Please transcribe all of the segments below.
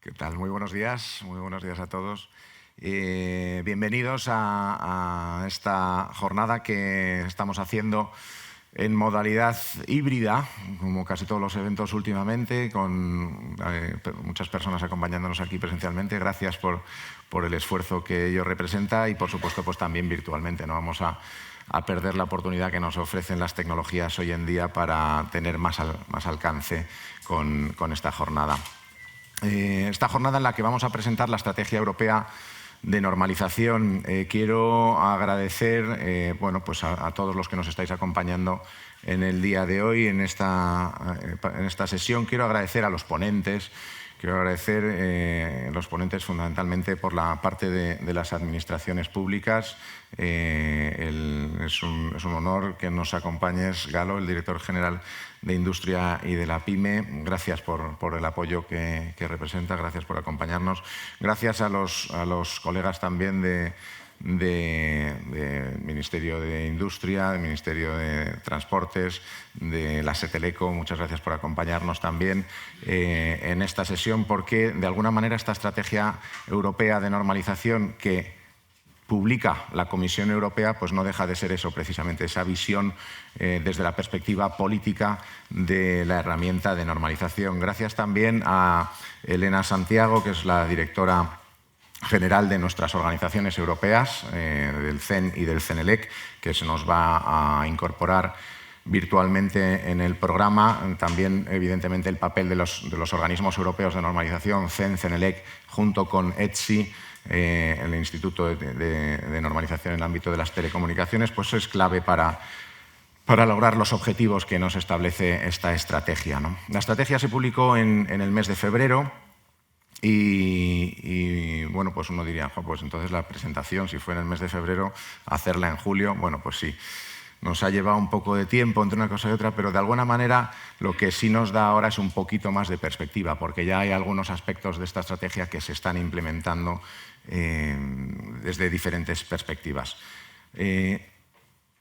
¿Qué tal? Muy buenos días a todos. Bienvenidos a esta jornada que estamos haciendo en modalidad híbrida, como casi todos los eventos últimamente, con muchas personas acompañándonos aquí presencialmente. Gracias por el esfuerzo que ello representa y, por supuesto, pues también virtualmente. No vamos a perder la oportunidad que nos ofrecen las tecnologías hoy en día para tener más alcance con esta jornada. Esta jornada en la que vamos a presentar la Estrategia Europea de Normalización. Quiero agradecer pues a todos los que nos estáis acompañando en el día de hoy, en esta sesión. Quiero agradecer a los ponentes. Quiero agradecer a los ponentes fundamentalmente por la parte de las administraciones públicas. Es un honor que nos acompañes, Galo, el director general de Industria y de la PYME. Gracias por el apoyo que representa, gracias por acompañarnos. Gracias a los colegas también del Ministerio de Industria, del Ministerio de Transportes, de la Seteleco. Muchas gracias por acompañarnos también en esta sesión, porque de alguna manera esta estrategia europea de normalización que publica la Comisión Europea, pues no deja de ser eso, precisamente esa visión desde la perspectiva política de la herramienta de normalización. Gracias también a Elena Santiago, que es la directora general de nuestras organizaciones europeas, del CEN y del CENELEC, que se nos va a incorporar virtualmente en el programa. También, evidentemente, el papel de los organismos europeos de normalización, CEN, CENELEC, junto con ETSI, el Instituto de Normalización en el ámbito de las telecomunicaciones, pues es clave para lograr los objetivos que nos establece esta estrategia, ¿no? La estrategia se publicó en el mes de febrero. Y bueno, pues uno diría, pues entonces la presentación, si fue en el mes de febrero, hacerla en julio, bueno, pues sí, nos ha llevado un poco de tiempo entre una cosa y otra, pero de alguna manera lo que sí nos da ahora es un poquito más de perspectiva, porque ya hay algunos aspectos de esta estrategia que se están implementando desde diferentes perspectivas.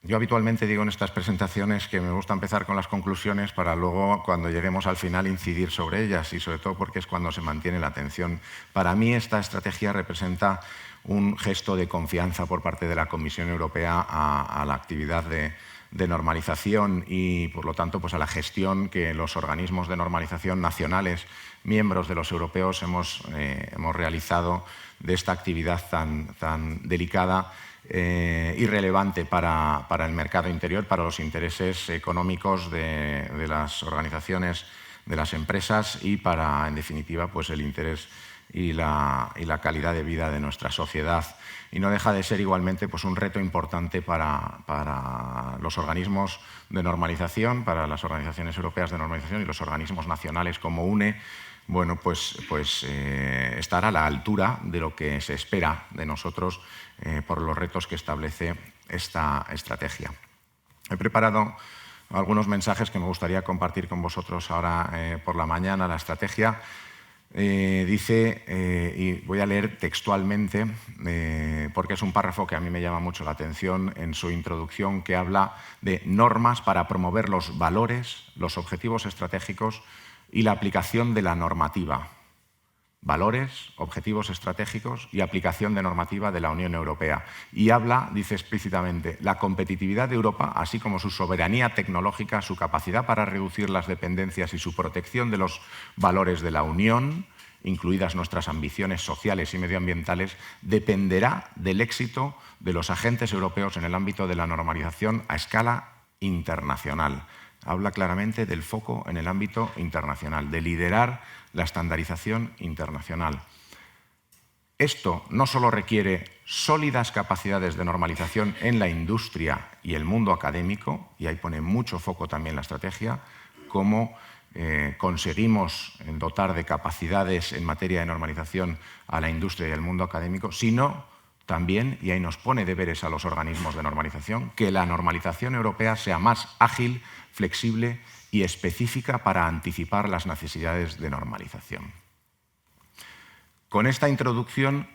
Yo habitualmente digo en estas presentaciones que me gusta empezar con las conclusiones para luego, cuando lleguemos al final, incidir sobre ellas, y sobre todo porque es cuando se mantiene la atención. Para mí esta estrategia representa un gesto de confianza por parte de la Comisión Europea a la actividad de normalización y, por lo tanto, pues a la gestión que los organismos de normalización nacionales, miembros de los europeos, hemos realizado de esta actividad tan delicada y relevante para el mercado interior, para los intereses económicos de las organizaciones, de las empresas y para, en definitiva, pues el interés y la calidad de vida de nuestra sociedad. Y no deja de ser igualmente pues un reto importante para los organismos de normalización, para las organizaciones europeas de normalización y los organismos nacionales como UNE, bueno, pues estar a la altura de lo que se espera de nosotros por los retos que establece esta estrategia. He preparado algunos mensajes que me gustaría compartir con vosotros ahora por la mañana. La estrategia dice, y voy a leer textualmente, porque es un párrafo que a mí me llama mucho la atención en su introducción, que habla de normas para promover los valores, los objetivos estratégicos y la aplicación de la normativa. Valores, objetivos estratégicos y aplicación de normativa de la Unión Europea. Y habla, dice explícitamente, la competitividad de Europa, así como su soberanía tecnológica, su capacidad para reducir las dependencias y su protección de los valores de la Unión, incluidas nuestras ambiciones sociales y medioambientales, dependerá del éxito de los agentes europeos en el ámbito de la normalización a escala internacional. Habla claramente del foco en el ámbito internacional, de liderar la estandarización internacional. Esto no solo requiere sólidas capacidades de normalización en la industria y el mundo académico, y ahí pone mucho foco también la estrategia, como conseguimos dotar de capacidades en materia de normalización a la industria y al mundo académico, sino también, y ahí nos pone deberes a los organismos de normalización, que la normalización europea sea más ágil, flexible y específica para anticipar las necesidades de normalización. Con esta introducción,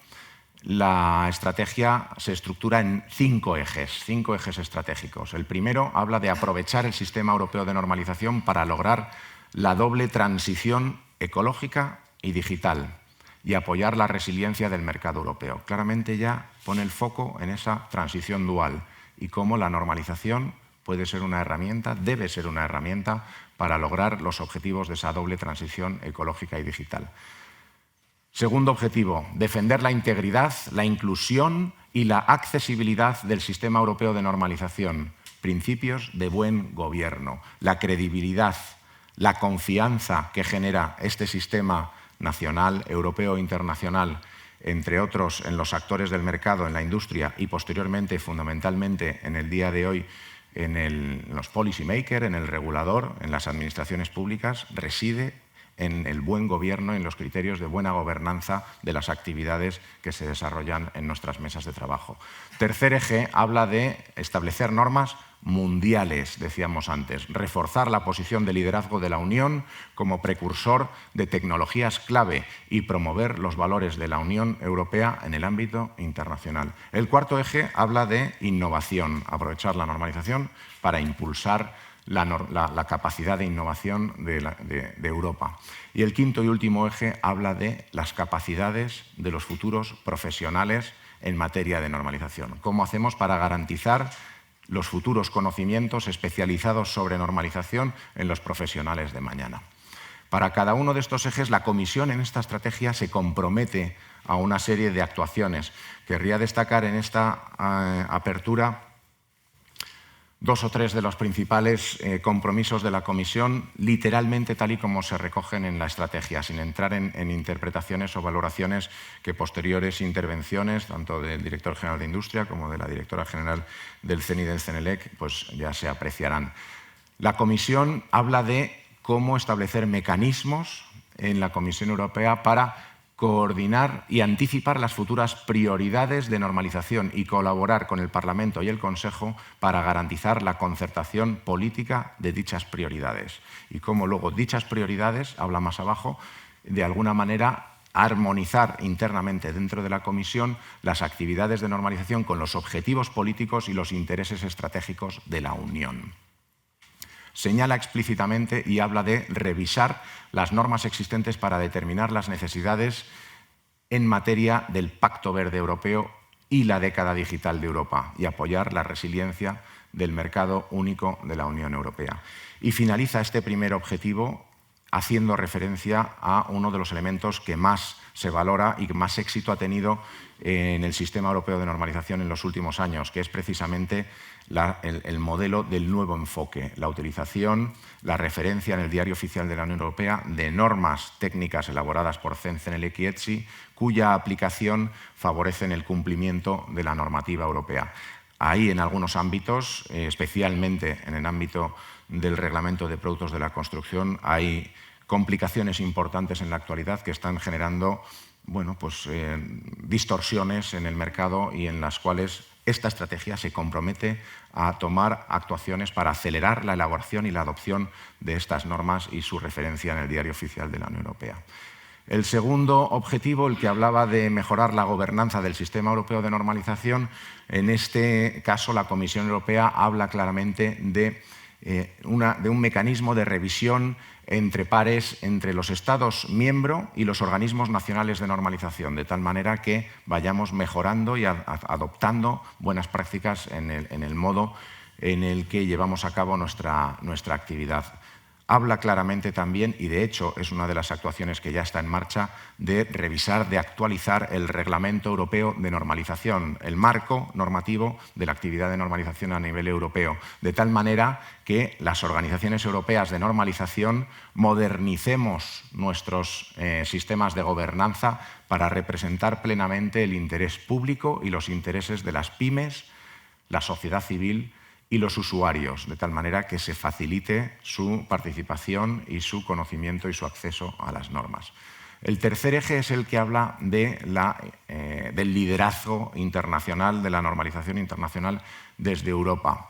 la estrategia se estructura en cinco ejes estratégicos. El primero habla de aprovechar el sistema europeo de normalización para lograr la doble transición ecológica y digital. y apoyar la resiliencia del mercado europeo. Claramente ya pone el foco en esa transición dual y cómo la normalización puede ser una herramienta, debe ser una herramienta para lograr los objetivos de esa doble transición ecológica y digital. Segundo objetivo, defender la integridad, la inclusión y la accesibilidad del sistema europeo de normalización. Principios de buen gobierno, la credibilidad, la confianza que genera este sistema nacional, europeo e internacional, entre otros en los actores del mercado, en la industria y posteriormente, fundamentalmente en el día de hoy, en los policy makers, en el regulador, en las administraciones públicas, reside en el buen gobierno, en los criterios de buena gobernanza de las actividades que se desarrollan en nuestras mesas de trabajo. Tercer eje habla de establecer normas mundiales, decíamos antes, reforzar la posición de liderazgo de la Unión como precursor de tecnologías clave y promover los valores de la Unión Europea en el ámbito internacional. El cuarto eje habla de innovación, aprovechar la normalización para impulsar la capacidad de innovación de Europa. Y el quinto y último eje habla de las capacidades de los futuros profesionales en materia de normalización. ¿Cómo hacemos para garantizar los futuros conocimientos especializados sobre normalización en los profesionales de mañana? Para cada uno de estos ejes, la Comisión en esta estrategia se compromete a una serie de actuaciones. Querría destacar en esta apertura dos o tres de los principales compromisos de la Comisión, literalmente tal y como se recogen en la estrategia, sin entrar en interpretaciones o valoraciones que posteriores intervenciones, tanto del Director General de Industria como de la Directora General del CEN y del CENELEC, pues ya se apreciarán. La Comisión habla de cómo establecer mecanismos en la Comisión Europea para coordinar y anticipar las futuras prioridades de normalización y colaborar con el Parlamento y el Consejo para garantizar la concertación política de dichas prioridades. Y cómo luego dichas prioridades, habla más abajo, de alguna manera armonizar internamente dentro de la Comisión las actividades de normalización con los objetivos políticos y los intereses estratégicos de la Unión. Señala explícitamente y habla de revisar las normas existentes para determinar las necesidades en materia del Pacto Verde Europeo y la década digital de Europa y apoyar la resiliencia del mercado único de la Unión Europea. Y finaliza este primer objetivo haciendo referencia a uno de los elementos que más se valora y que más éxito ha tenido en el sistema europeo de normalización en los últimos años, que es precisamente el modelo del nuevo enfoque, la utilización, la referencia en el Diario Oficial de la Unión Europea de normas técnicas elaboradas por CEN, CENELEC y ETSI, cuya aplicación favorece el cumplimiento de la normativa europea. Ahí, en algunos ámbitos, especialmente en el ámbito del Reglamento de Productos de la Construcción, hay complicaciones importantes en la actualidad que están generando distorsiones en el mercado y en las cuales esta estrategia se compromete a tomar actuaciones para acelerar la elaboración y la adopción de estas normas y su referencia en el Diario Oficial de la Unión Europea. El segundo objetivo, el que hablaba de mejorar la gobernanza del sistema europeo de normalización, en este caso la Comisión Europea habla claramente de un mecanismo de revisión entre pares entre los Estados miembros y los organismos nacionales de normalización, de tal manera que vayamos mejorando y adoptando buenas prácticas en el modo en el que llevamos a cabo nuestra actividad. Habla claramente también, y de hecho es una de las actuaciones que ya está en marcha, de revisar, de actualizar el Reglamento Europeo de Normalización, el marco normativo de la actividad de normalización a nivel europeo, de tal manera que las organizaciones europeas de normalización modernicemos nuestros sistemas de gobernanza para representar plenamente el interés público y los intereses de las pymes, la sociedad civil y los usuarios, de tal manera que se facilite su participación y su conocimiento y su acceso a las normas. El tercer eje es el que habla del liderazgo internacional, de la normalización internacional desde Europa.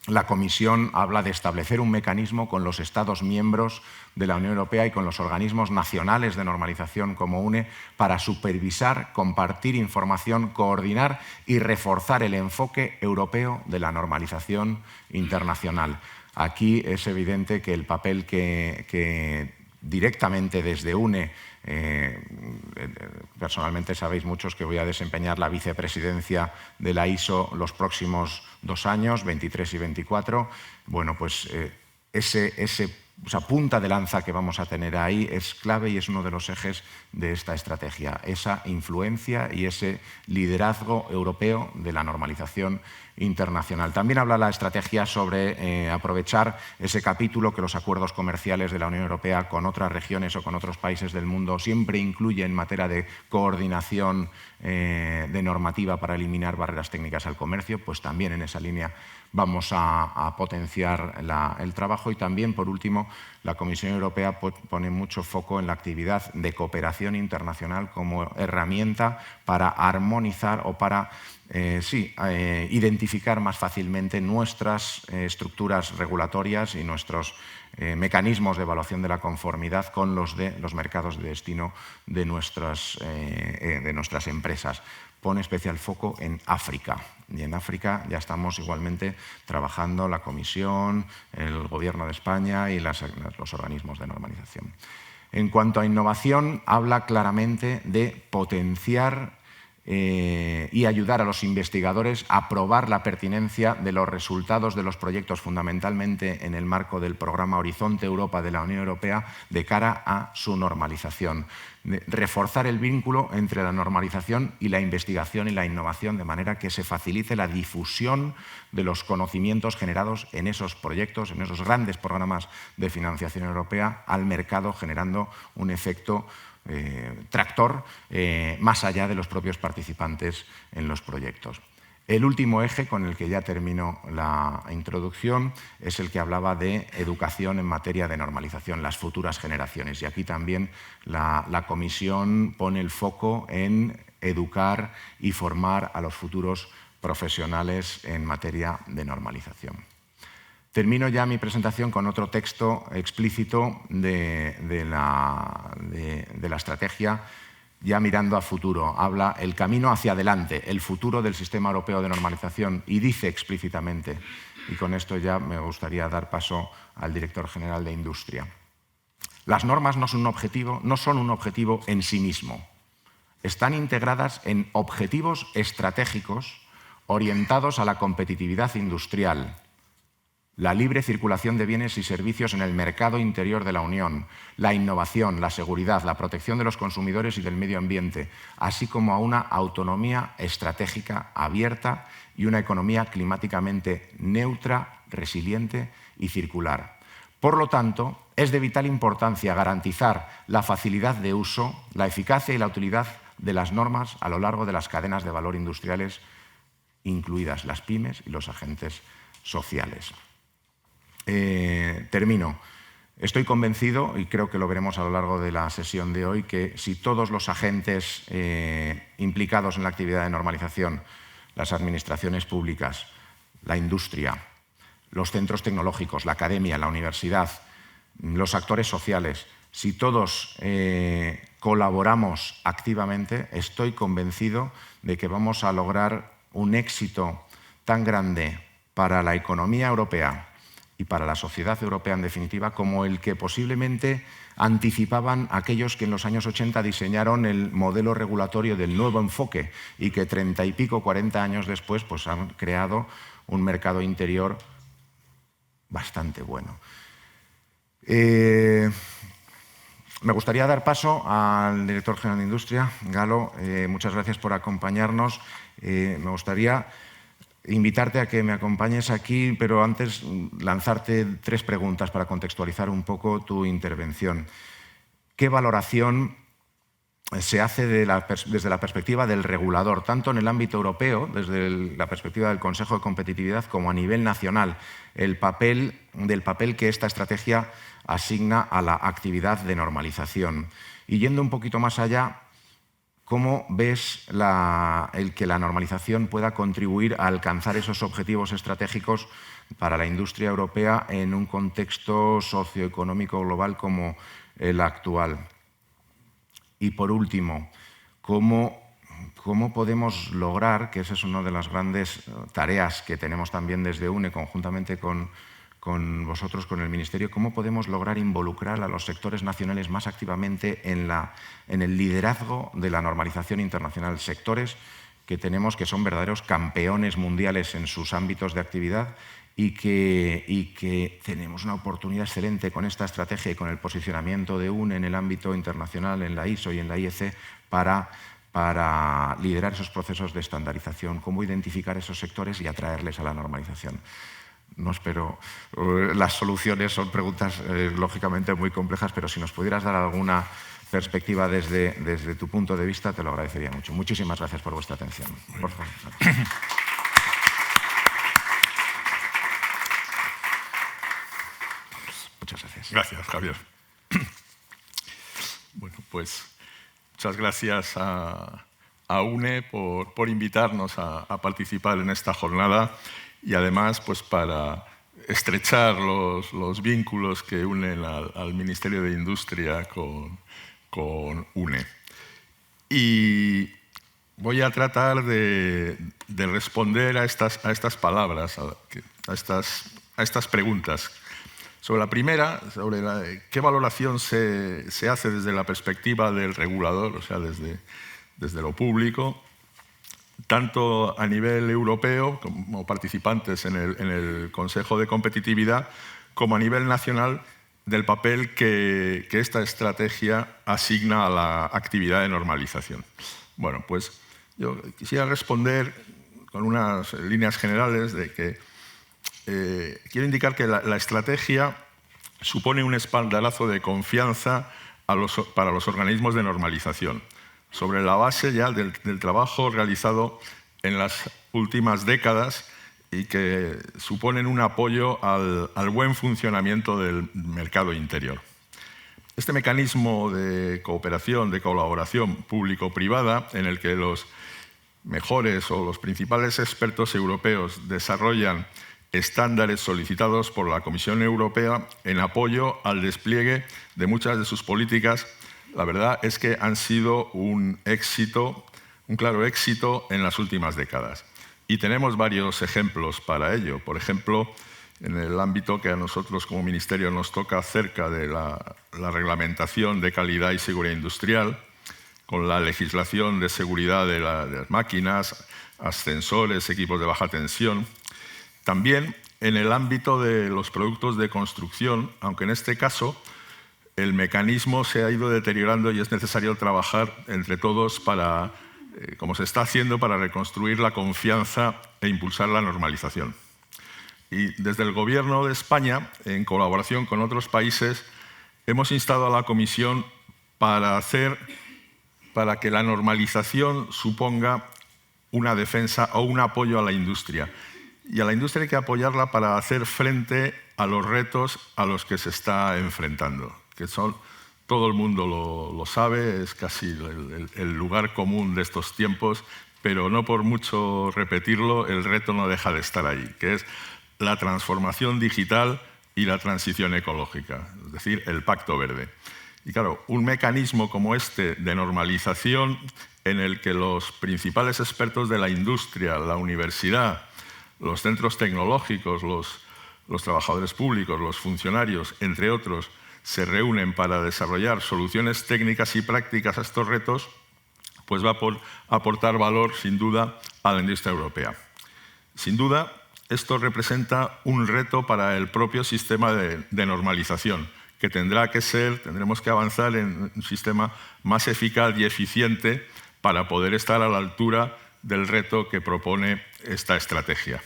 La Comisión habla de establecer un mecanismo con los Estados miembros de la Unión Europea y con los organismos nacionales de normalización como UNE para supervisar, compartir información, coordinar y reforzar el enfoque europeo de la normalización internacional. Aquí es evidente que el papel que directamente desde UNE. Personalmente sabéis muchos que voy a desempeñar la vicepresidencia de la ISO los próximos 2 años, 23 y 24. Bueno, pues esa punta de lanza que vamos a tener ahí es clave y es uno de los ejes de esta estrategia, esa influencia y ese liderazgo europeo de la normalización internacional. También habla la estrategia sobre aprovechar ese capítulo que los acuerdos comerciales de la Unión Europea con otras regiones o con otros países del mundo siempre incluyen en materia de coordinación de normativa para eliminar barreras técnicas al comercio, pues también en esa línea vamos a potenciar el trabajo. Y también, por último, la Comisión Europea pone mucho foco en la actividad de cooperación internacional como herramienta para armonizar o para identificar más fácilmente nuestras estructuras regulatorias y nuestros mecanismos de evaluación de la conformidad con los de los mercados de destino de nuestras empresas. Pone especial foco en África. Y en África ya estamos igualmente trabajando la Comisión, el Gobierno de España y los organismos de normalización. En cuanto a innovación, habla claramente de potenciar y ayudar a los investigadores a probar la pertinencia de los resultados de los proyectos, fundamentalmente en el marco del programa Horizonte Europa de la Unión Europea, de cara a su normalización. Reforzar el vínculo entre la normalización y la investigación y la innovación, de manera que se facilite la difusión de los conocimientos generados en esos proyectos, en esos grandes programas de financiación europea, al mercado, generando un efecto tractor más allá de los propios participantes en los proyectos. El último eje, con el que ya termino la introducción, es el que hablaba de educación en materia de normalización, las futuras generaciones. Y aquí también la Comisión pone el foco en educar y formar a los futuros profesionales en materia de normalización. Termino ya mi presentación con otro texto explícito de la estrategia, ya mirando a futuro. Habla el camino hacia adelante, el futuro del sistema europeo de normalización, y dice explícitamente, y con esto ya me gustaría dar paso al director general de Industria. Las normas no son un objetivo en sí mismo. Están integradas en objetivos estratégicos orientados a la competitividad industrial, la libre circulación de bienes y servicios en el mercado interior de la Unión, la innovación, la seguridad, la protección de los consumidores y del medio ambiente, así como a una autonomía estratégica abierta y una economía climáticamente neutra, resiliente y circular. Por lo tanto, es de vital importancia garantizar la facilidad de uso, la eficacia y la utilidad de las normas a lo largo de las cadenas de valor industriales, incluidas las pymes y los agentes sociales. Termino. Estoy convencido, y creo que lo veremos a lo largo de la sesión de hoy, que si todos los agentes implicados en la actividad de normalización, las administraciones públicas, la industria, los centros tecnológicos, la academia, la universidad, los actores sociales, si todos colaboramos activamente, estoy convencido de que vamos a lograr un éxito tan grande para la economía europea y para la sociedad europea en definitiva, como el que posiblemente anticipaban aquellos que en los años 80 diseñaron el modelo regulatorio del nuevo enfoque y que 30 y pico, 40 años después, pues han creado un mercado interior bastante bueno. Me gustaría dar paso al director general de Industria, Galo. Muchas gracias por acompañarnos. Me gustaría invitarte a que me acompañes aquí, pero antes lanzarte 3 preguntas para contextualizar un poco tu intervención. ¿Qué valoración se hace desde la perspectiva del regulador, tanto en el ámbito europeo, desde la perspectiva del Consejo de Competitividad, como a nivel nacional, del papel que esta estrategia asigna a la actividad de normalización? Y yendo un poquito más allá, ¿cómo ves el que la normalización pueda contribuir a alcanzar esos objetivos estratégicos para la industria europea en un contexto socioeconómico global como el actual? Y por último, ¿cómo podemos lograr, que esa es una de las grandes tareas que tenemos también desde UNE, conjuntamente con con vosotros, con el Ministerio, cómo podemos lograr involucrar a los sectores nacionales más activamente en el liderazgo de la normalización internacional. Sectores que tenemos que son verdaderos campeones mundiales en sus ámbitos de actividad y que tenemos una oportunidad excelente con esta estrategia y con el posicionamiento de UNE en el ámbito internacional, en la ISO y en la IEC, para liderar esos procesos de estandarización, cómo identificar esos sectores y atraerles a la normalización. No espero, las soluciones son preguntas lógicamente muy complejas, pero si nos pudieras dar alguna perspectiva desde tu punto de vista, te lo agradecería mucho. Muchísimas gracias por vuestra atención. Por favor. Muchas gracias. Gracias, Javier. Bueno, pues muchas gracias a UNE por invitarnos a participar en esta jornada y además pues para estrechar los vínculos que unen al Ministerio de Industria con UNE. Y voy a tratar de responder a estas palabras, a estas preguntas. Sobre la primera, sobre qué valoración se hace desde la perspectiva del regulador, o sea, desde lo público, tanto a nivel europeo, como participantes en el Consejo de Competitividad, como a nivel nacional, del papel que esta estrategia asigna a la actividad de normalización. Bueno, pues yo quisiera responder con unas líneas generales de que quiero indicar que la estrategia supone un espaldarazo de confianza para los organismos de normalización, sobre la base ya del trabajo realizado en las últimas décadas y que suponen un apoyo al buen funcionamiento del mercado interior. Este mecanismo de cooperación, de colaboración público-privada, en el que los mejores o los principales expertos europeos desarrollan estándares solicitados por la Comisión Europea en apoyo al despliegue de muchas de sus políticas, la verdad es que han sido un éxito, un claro éxito en las últimas décadas. Y tenemos varios ejemplos para ello. Por ejemplo, en el ámbito que a nosotros como Ministerio nos toca cerca de la reglamentación de calidad y seguridad industrial, con la legislación de seguridad de las máquinas, ascensores, equipos de baja tensión. También en el ámbito de los productos de construcción, aunque en este caso el mecanismo se ha ido deteriorando y es necesario trabajar entre todos para, como se está haciendo, para reconstruir la confianza e impulsar la normalización. Y desde el Gobierno de España, en colaboración con otros países, hemos instado a la Comisión para que la normalización suponga una defensa o un apoyo a la industria. Y a la industria hay que apoyarla para hacer frente a los retos a los que se está enfrentando, que son, todo el mundo lo sabe, es casi el lugar común de estos tiempos, pero no por mucho repetirlo, el reto no deja de estar ahí, que es la transformación digital y la transición ecológica, es decir, el Pacto Verde. Y claro, un mecanismo como este de normalización en el que los principales expertos de la industria, la universidad, los centros tecnológicos, los trabajadores públicos, los funcionarios, entre otros, se reúnen para desarrollar soluciones técnicas y prácticas a estos retos, pues va a aportar valor, sin duda, a la industria europea. Sin duda, esto representa un reto para el propio sistema de normalización, que tendremos que avanzar en un sistema más eficaz y eficiente para poder estar a la altura del reto que propone esta estrategia.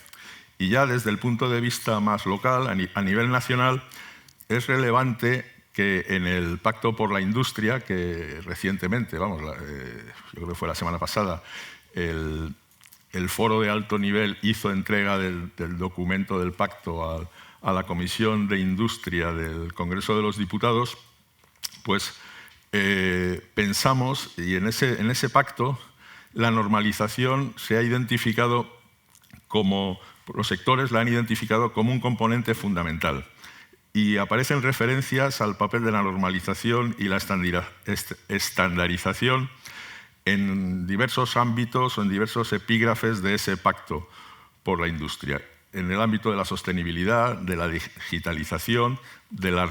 Y ya desde el punto de vista más local, a nivel nacional, es relevante que en el Pacto por la Industria, que recientemente, yo creo que fue la semana pasada, el foro de alto nivel hizo entrega del documento del pacto a la Comisión de Industria del Congreso de los Diputados, pues pensamos, y en ese pacto, la normalización se ha identificado los sectores la han identificado como un componente fundamental. Y aparecen referencias al papel de la normalización y la estandarización en diversos ámbitos o en diversos epígrafes de ese pacto por la industria. en el ámbito de la sostenibilidad, de la digitalización, de la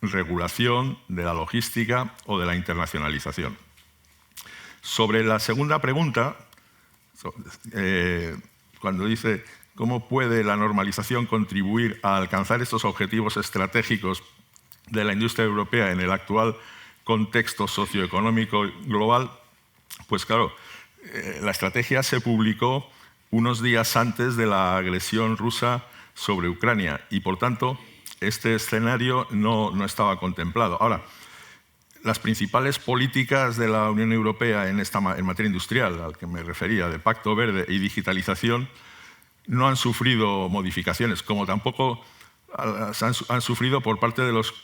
regulación, de la logística o de la internacionalización. Sobre la segunda pregunta, cuando dice cómo puede la normalización contribuir a alcanzar estos objetivos estratégicos de la industria europea en el actual contexto socioeconómico global, pues claro, la estrategia se publicó unos días antes de la agresión rusa sobre Ucrania y, por tanto, este escenario no estaba contemplado. Ahora, las principales políticas de la Unión Europea en materia industrial, al que me refería, de Pacto Verde y digitalización, no han sufrido modificaciones, como tampoco han sufrido por parte de los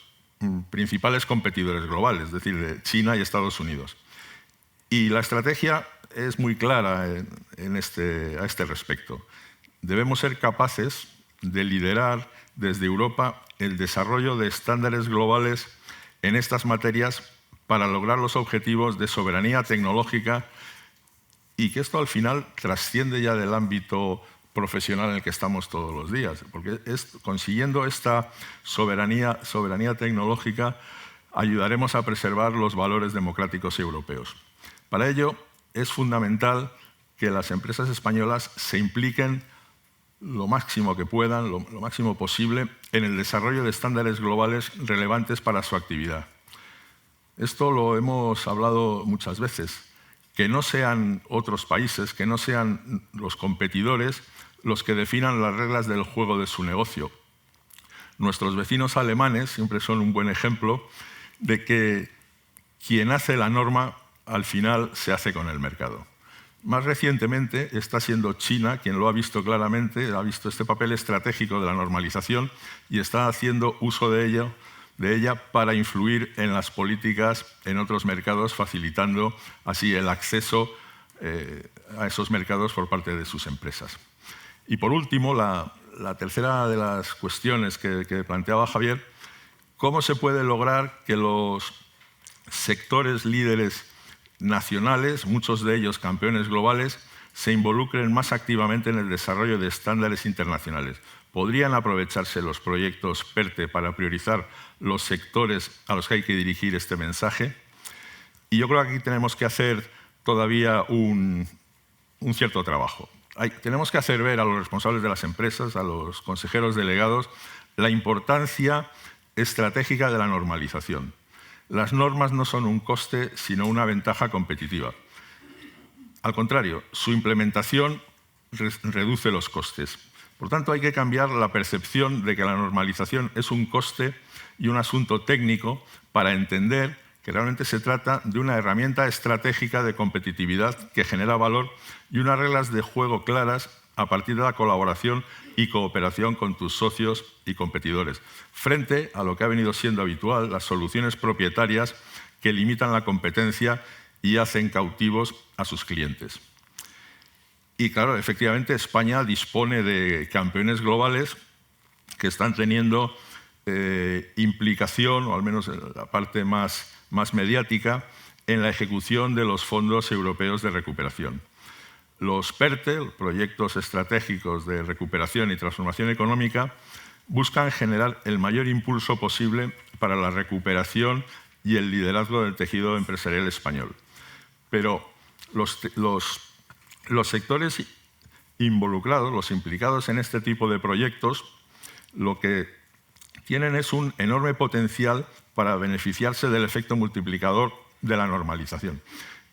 principales competidores globales, es decir, de China y Estados Unidos. Y la estrategia es muy clara a este respecto. Debemos ser capaces de liderar desde Europa el desarrollo de estándares globales en estas materias para lograr los objetivos de soberanía tecnológica y que esto al final trasciende ya del ámbito profesional en el que estamos todos los días, porque consiguiendo esta soberanía tecnológica ayudaremos a preservar los valores democráticos europeos. Para ello es fundamental que las empresas españolas se impliquen lo máximo que puedan, lo máximo posible, en el desarrollo de estándares globales relevantes para su actividad. Esto lo hemos hablado muchas veces, que no sean otros países, que no sean los competidores los que definan las reglas del juego de su negocio. Nuestros vecinos alemanes siempre son un buen ejemplo de que quien hace la norma al final se hace con el mercado. Más recientemente está siendo China quien lo ha visto claramente, ha visto este papel estratégico de la normalización y está haciendo uso de ella para influir en las políticas en otros mercados, facilitando así el acceso a esos mercados por parte de sus empresas. Y por último, la tercera de las cuestiones que planteaba Javier, ¿cómo se puede lograr que los sectores líderes nacionales, muchos de ellos campeones globales, se involucren más activamente en el desarrollo de estándares internacionales? ¿Podrían aprovecharse los proyectos PERTE para priorizar los sectores a los que hay que dirigir este mensaje? Y yo creo que aquí tenemos que hacer todavía un cierto trabajo. Tenemos que hacer ver a los responsables de las empresas, a los consejeros delegados, la importancia estratégica de la normalización. Las normas no son un coste, sino una ventaja competitiva. Al contrario, su implementación reduce los costes. Por tanto, hay que cambiar la percepción de que la normalización es un coste y un asunto técnico para entender que realmente se trata de una herramienta estratégica de competitividad que genera valor y unas reglas de juego claras a partir de la colaboración y cooperación con tus socios y competidores, frente a lo que ha venido siendo habitual, las soluciones propietarias que limitan la competencia y hacen cautivos a sus clientes. Y claro, efectivamente, España dispone de campeones globales que están teniendo implicación, o al menos la parte más mediática, en la ejecución de los fondos europeos de recuperación. Los PERTE, proyectos estratégicos de recuperación y transformación económica, buscan generar el mayor impulso posible para la recuperación y el liderazgo del tejido empresarial español. Pero los sectores involucrados, los implicados en este tipo de proyectos, lo que tienen es un enorme potencial para beneficiarse del efecto multiplicador de la normalización.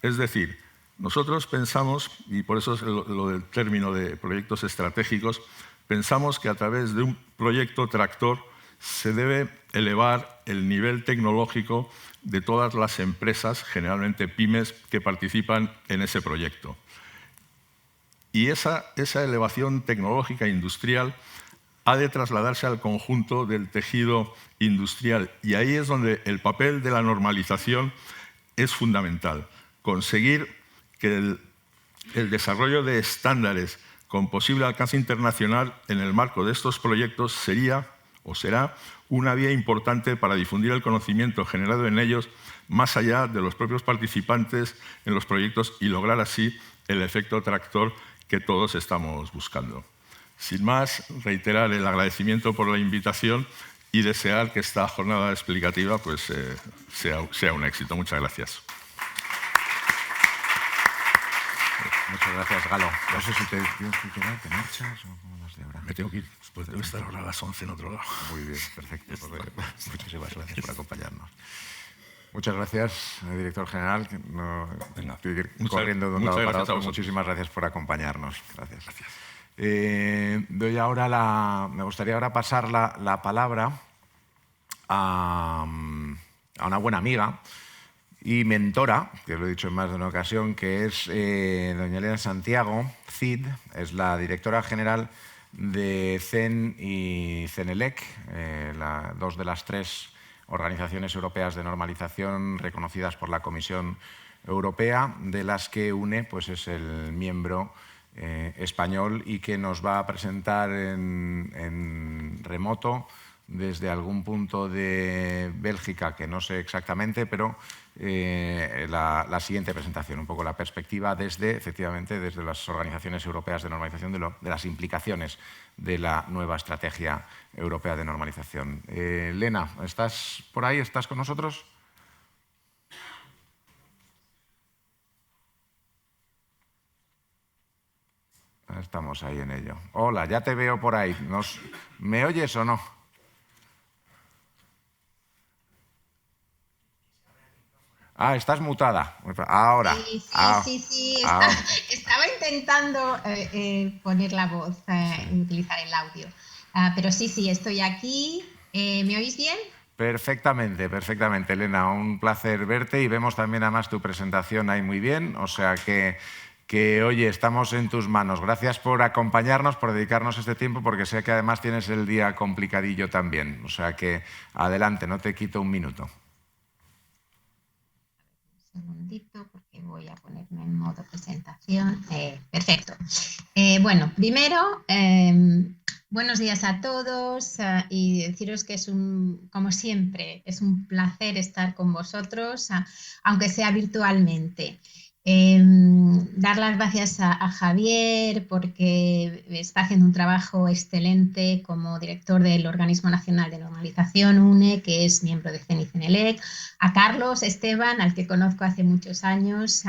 Es decir, nosotros pensamos, y por eso es lo del término de proyectos estratégicos, pensamos que a través de un proyecto tractor se debe elevar el nivel tecnológico de todas las empresas, generalmente pymes, que participan en ese proyecto. Y esa elevación tecnológica e industrial ha de trasladarse al conjunto del tejido industrial. Y ahí es donde el papel de la normalización es fundamental. Conseguir que el desarrollo de estándares con posible alcance internacional en el marco de estos proyectos sería o será una vía importante para difundir el conocimiento generado en ellos más allá de los propios participantes en los proyectos y lograr así el efecto tractor que todos estamos buscando. Sin más, reiterar el agradecimiento por la invitación y desear que esta jornada explicativa pues, sea un éxito. Muchas gracias. Muchas gracias, Galo. No sé si te marchas o cómo vas de hora. Me tengo que ir, pues debo estar ahora a las 11 en otro lado. Muy bien, perfecto. Muchísimas gracias por acompañarnos. Muchas gracias, director general. Venga, corriendo de un lado para otro. Muchísimas gracias por acompañarnos. Gracias. Me gustaría ahora pasar la palabra a una buena amiga y mentora, que lo he dicho en más de una ocasión, que es doña Elena Santiago, CID, es la directora general de CEN y CENELEC, dos de las tres organizaciones europeas de normalización reconocidas por la Comisión Europea, de las que UNE pues, es el miembro español y que nos va a presentar en remoto desde algún punto de Bélgica, que no sé exactamente, pero la siguiente presentación, un poco la perspectiva efectivamente desde las organizaciones europeas de normalización de las implicaciones de la nueva estrategia europea de normalización. Lena, ¿estás por ahí? ¿Estás con nosotros? Estamos ahí en ello. Hola, ya te veo por ahí. ¿Me oyes o no? Ah, estás mutada. Ahora. Sí. Estaba intentando poner la voz y utilizar el audio. Pero sí, estoy aquí. ¿Me oís bien? Perfectamente, Elena. Un placer verte y vemos también además tu presentación ahí muy bien. O sea que oye, estamos en tus manos. Gracias por acompañarnos, por dedicarnos este tiempo, porque sé que además tienes el día complicadillo también. O sea que adelante, no te quito un minuto. Un segundito, porque voy a ponerme en modo presentación. Perfecto. Bueno, primero, buenos días a todos y deciros que como siempre, es un placer estar con vosotros, aunque sea virtualmente. Dar las gracias a Javier porque está haciendo un trabajo excelente como director del Organismo Nacional de Normalización, UNE, que es miembro de CEN y CENELEC, a Carlos Esteban, al que conozco hace muchos años.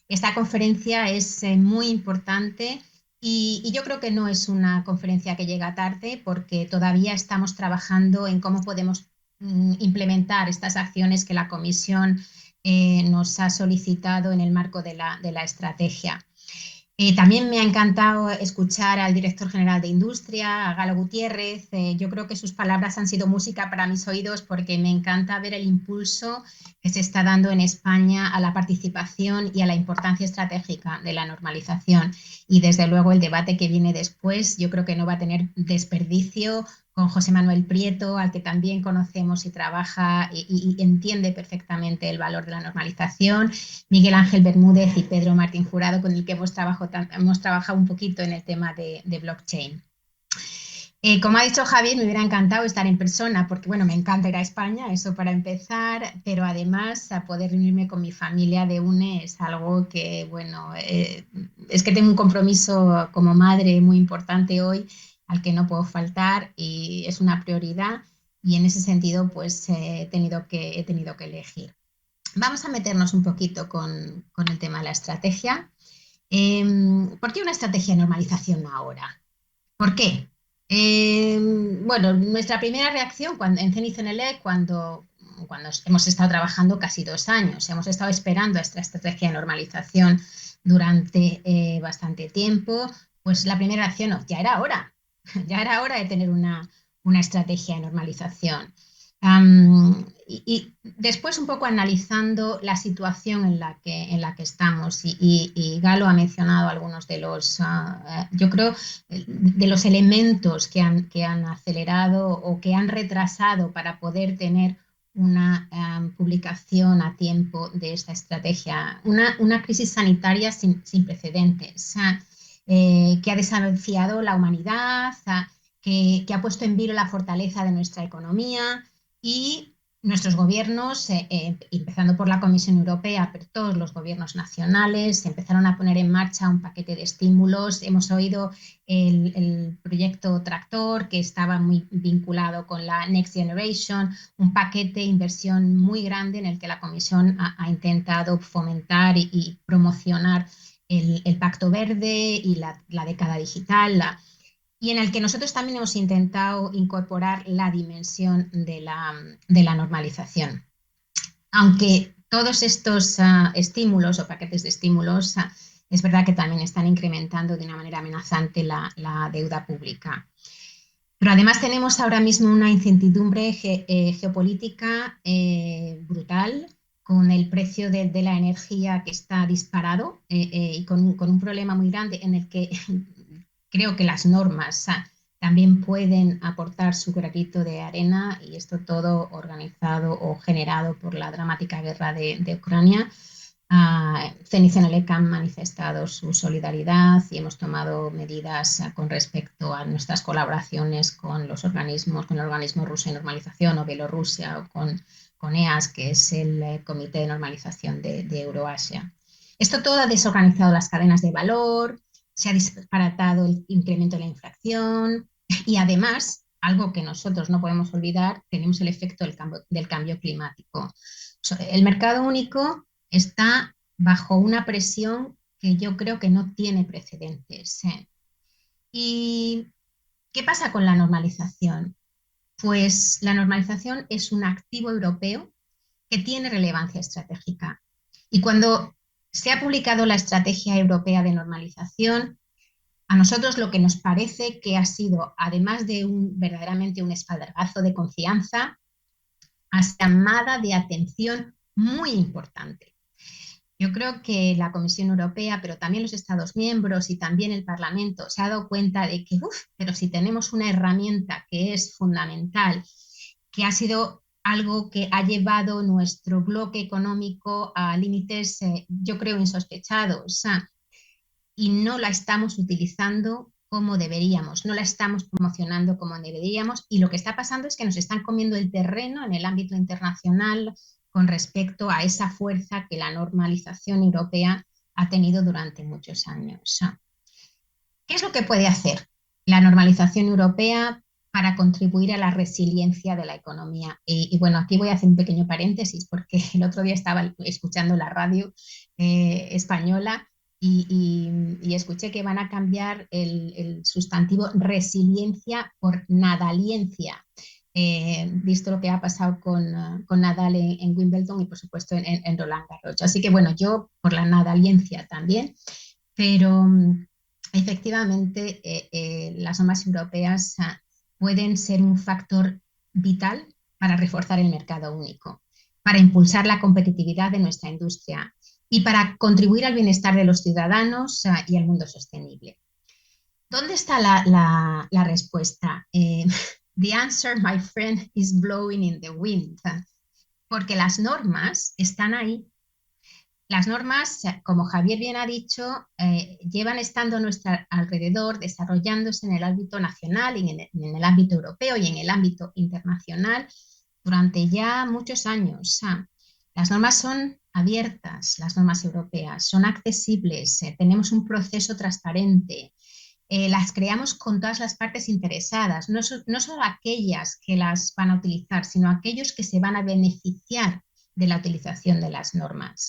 Esta conferencia es muy importante y yo creo que no es una conferencia que llega tarde porque todavía estamos trabajando en cómo podemos implementar estas acciones que la Comisión nos ha solicitado en el marco de la estrategia. También me ha encantado escuchar al director general de Industria, a Galo Gutiérrez. Yo creo que sus palabras han sido música para mis oídos porque me encanta ver el impulso que se está dando en España a la participación y a la importancia estratégica de la normalización. Y desde luego el debate que viene después yo creo que no va a tener desperdicio con José Manuel Prieto, al que también conocemos y trabaja y entiende perfectamente el valor de la normalización, Miguel Ángel Bermúdez y Pedro Martín Jurado, con el que hemos trabajado un poquito en el tema de blockchain. Como ha dicho Javier, me hubiera encantado estar en persona porque, bueno, me encanta ir a España, eso para empezar, pero además a poder reunirme con mi familia de UNE es algo que, bueno, es que tengo un compromiso como madre muy importante hoy al que no puedo faltar y es una prioridad y en ese sentido pues he tenido que elegir. Vamos a meternos un poquito con el tema de la estrategia. ¿Por qué una estrategia de normalización ahora? ¿Por qué? Bueno, nuestra primera reacción en CEN y CENELEC, cuando hemos estado trabajando casi 2 años, hemos estado esperando esta estrategia de normalización durante bastante tiempo, pues la primera reacción, no, ya era hora de tener una estrategia de normalización. Y después un poco analizando la situación en la que estamos y Galo ha mencionado algunos de los, yo creo, de los elementos que han acelerado o que han retrasado para poder tener una publicación a tiempo de esta estrategia. Una crisis sanitaria sin precedentes, que ha desafiado la humanidad, que ha puesto en vilo la fortaleza de nuestra economía y nuestros gobiernos, empezando por la Comisión Europea, pero todos los gobiernos nacionales, empezaron a poner en marcha un paquete de estímulos. Hemos oído el proyecto Tractor, que estaba muy vinculado con la Next Generation, un paquete de inversión muy grande en el que la Comisión ha intentado fomentar y promocionar el Pacto Verde y la década digital, y en el que nosotros también hemos intentado incorporar la dimensión de la normalización. Aunque todos estos estímulos o paquetes de estímulos, es verdad que también están incrementando de una manera amenazante la deuda pública. Pero además tenemos ahora mismo una incertidumbre geopolítica brutal, con el precio de la energía que está disparado, y con un problema muy grande en el que creo que las normas también pueden aportar su granito de arena, y esto todo organizado o generado por la dramática guerra de Ucrania. CENIC han manifestado su solidaridad y hemos tomado medidas con respecto a nuestras colaboraciones con los organismos, con el organismo ruso de normalización o Bielorrusia, o con EAS, que es el Comité de Normalización de Euroasia. Esto todo ha desorganizado las cadenas de valor, se ha disparatado el incremento de la inflación y además, algo que nosotros no podemos olvidar, tenemos el efecto del cambio climático. El mercado único está bajo una presión que yo creo que no tiene precedentes. ¿Y qué pasa con la normalización? Pues la normalización es un activo europeo que tiene relevancia estratégica. Y cuando se ha publicado la Estrategia Europea de Normalización, a nosotros lo que nos parece que ha sido, además de verdaderamente un espaldarazo de confianza, una llamada de atención muy importante. Yo creo que la Comisión Europea, pero también los Estados miembros y también el Parlamento, se ha dado cuenta de que, pero si tenemos una herramienta que es fundamental, que ha sido algo que ha llevado nuestro bloque económico a límites, yo creo, insospechados, y no la estamos utilizando como deberíamos, no la estamos promocionando como deberíamos, y lo que está pasando es que nos están comiendo el terreno en el ámbito internacional con respecto a esa fuerza que la normalización europea ha tenido durante muchos años. ¿Qué es lo que puede hacer la normalización europea para contribuir a la resiliencia de la economía? Y bueno, aquí voy a hacer un pequeño paréntesis, porque el otro día estaba escuchando la radio española y escuché que van a cambiar el sustantivo resiliencia por nadaliencia, visto lo que ha pasado con Nadal en Wimbledon y por supuesto en Roland Garros. Así que bueno, yo por la nadaliencia también, pero efectivamente las normas europeas pueden ser un factor vital para reforzar el mercado único, para impulsar la competitividad de nuestra industria y para contribuir al bienestar de los ciudadanos y al mundo sostenible. ¿Dónde está la respuesta? The answer, my friend, is blowing in the wind. Porque las normas están ahí. Las normas, como Javier bien ha dicho, llevan estando a nuestro alrededor, desarrollándose en el ámbito nacional, y en el ámbito europeo y en el ámbito internacional durante ya muchos años. Las normas son abiertas, las normas europeas, son accesibles, tenemos un proceso transparente, las creamos con todas las partes interesadas, no solo aquellas que las van a utilizar, sino aquellos que se van a beneficiar de la utilización de las normas.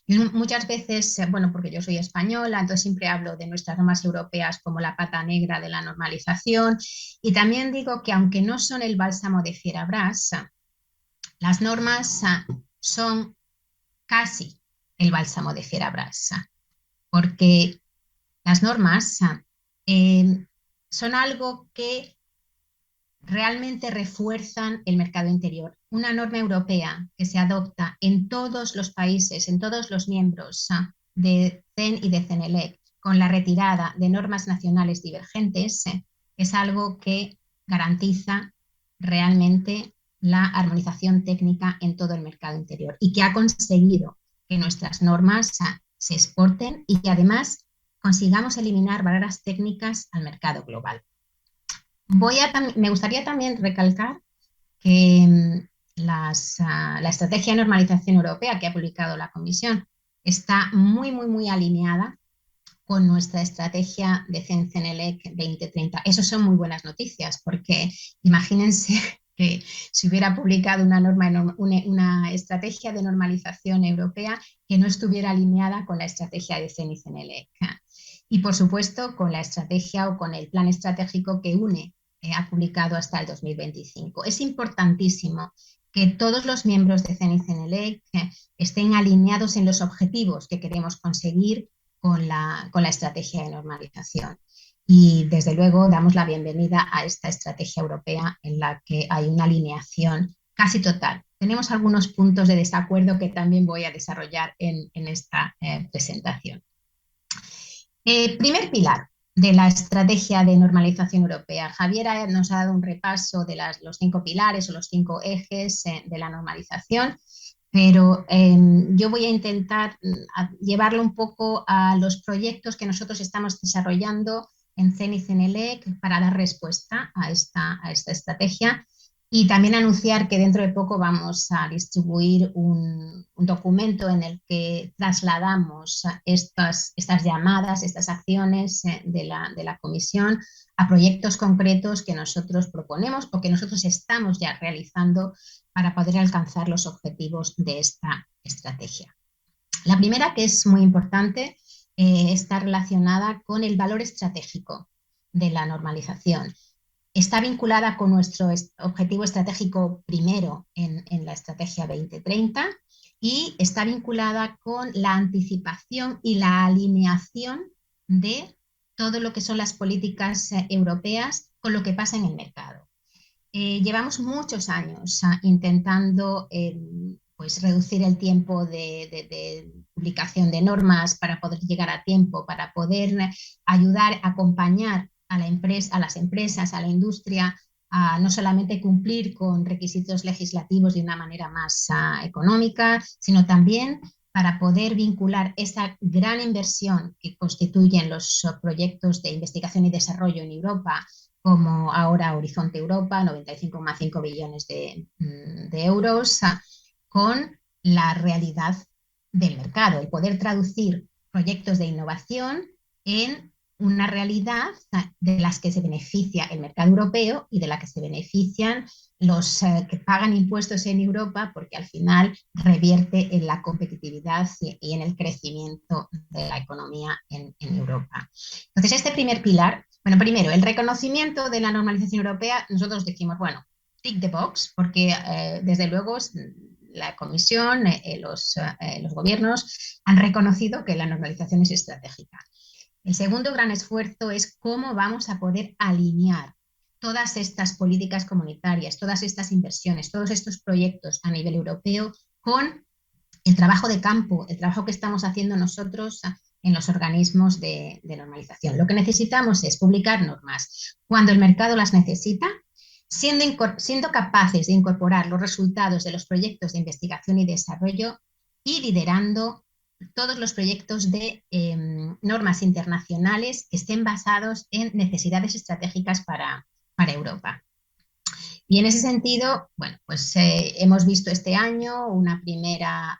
Y muchas veces, bueno, porque yo soy española, entonces siempre hablo de nuestras normas europeas como la pata negra de la normalización, y también digo que aunque no son el bálsamo de Fierabras, las normas son casi el bálsamo de Fierabras, porque las normas son algo que realmente refuerzan el mercado interior. Una norma europea que se adopta en todos los países, en todos los miembros de CEN y de CENELEC, con la retirada de normas nacionales divergentes, es algo que garantiza realmente la armonización técnica en todo el mercado interior, y que ha conseguido que nuestras normas se exporten y que además consigamos eliminar barreras técnicas al mercado global. Me gustaría también recalcar que la estrategia de normalización europea que ha publicado la Comisión está muy alineada con nuestra estrategia de CEN-CENELEC 2030. Eso son muy buenas noticias, porque imagínense que si hubiera publicado una estrategia de normalización europea que no estuviera alineada con la estrategia de CEN y CENELEC. Y por supuesto con la estrategia o con el plan estratégico que UNE ha publicado hasta el 2025. Es importantísimo que todos los miembros de CEN y CENELEC estén alineados en los objetivos que queremos conseguir con la estrategia de normalización. Y desde luego damos la bienvenida a esta estrategia europea en la que hay una alineación casi total. Tenemos algunos puntos de desacuerdo que también voy a desarrollar en esta presentación. Primer pilar de la estrategia de normalización europea. Javier nos ha dado un repaso de los 5 pilares o los 5 ejes de la normalización, pero yo voy a intentar llevarlo un poco a los proyectos que nosotros estamos desarrollando en CEN y CENELEC para dar respuesta a esta estrategia, y también anunciar que dentro de poco vamos a distribuir un documento en el que trasladamos estas llamadas, estas acciones de la Comisión a proyectos concretos que nosotros proponemos o que nosotros estamos ya realizando para poder alcanzar los objetivos de esta estrategia. La primera, que es muy importante, está relacionada con el valor estratégico de la normalización. Está vinculada con nuestro objetivo estratégico primero en la estrategia 2030 y está vinculada con la anticipación y la alineación de todo lo que son las políticas europeas con lo que pasa en el mercado. Llevamos muchos años intentando pues reducir el tiempo de publicación de normas para poder llegar a tiempo, para poder ayudar a acompañar a las empresas, a la industria, a no solamente cumplir con requisitos legislativos de una manera más económica, sino también para poder vincular esa gran inversión que constituyen los proyectos de investigación y desarrollo en Europa, como ahora Horizonte Europa, 95,5 billones de euros, con la realidad del mercado, el poder traducir proyectos de innovación en una realidad de las que se beneficia el mercado europeo y de la que se benefician los que pagan impuestos en Europa, porque al final revierte en la competitividad y en el crecimiento de la economía en Europa. Entonces, este primer pilar, bueno, primero, el reconocimiento de la normalización europea, nosotros decimos, bueno, tick the box, porque desde luego la Comisión, los gobiernos han reconocido que la normalización es estratégica. El segundo gran esfuerzo es cómo vamos a poder alinear todas estas políticas comunitarias, todas estas inversiones, todos estos proyectos a nivel europeo con el trabajo de campo, el trabajo que estamos haciendo nosotros en los organismos de normalización. Lo que necesitamos es publicar normas cuando el mercado las necesita, siendo capaces de incorporar los resultados de los proyectos de investigación y desarrollo y liderando todos los proyectos de normas internacionales que estén basados en necesidades estratégicas para Europa. Y en ese sentido, bueno, pues hemos visto este año una primera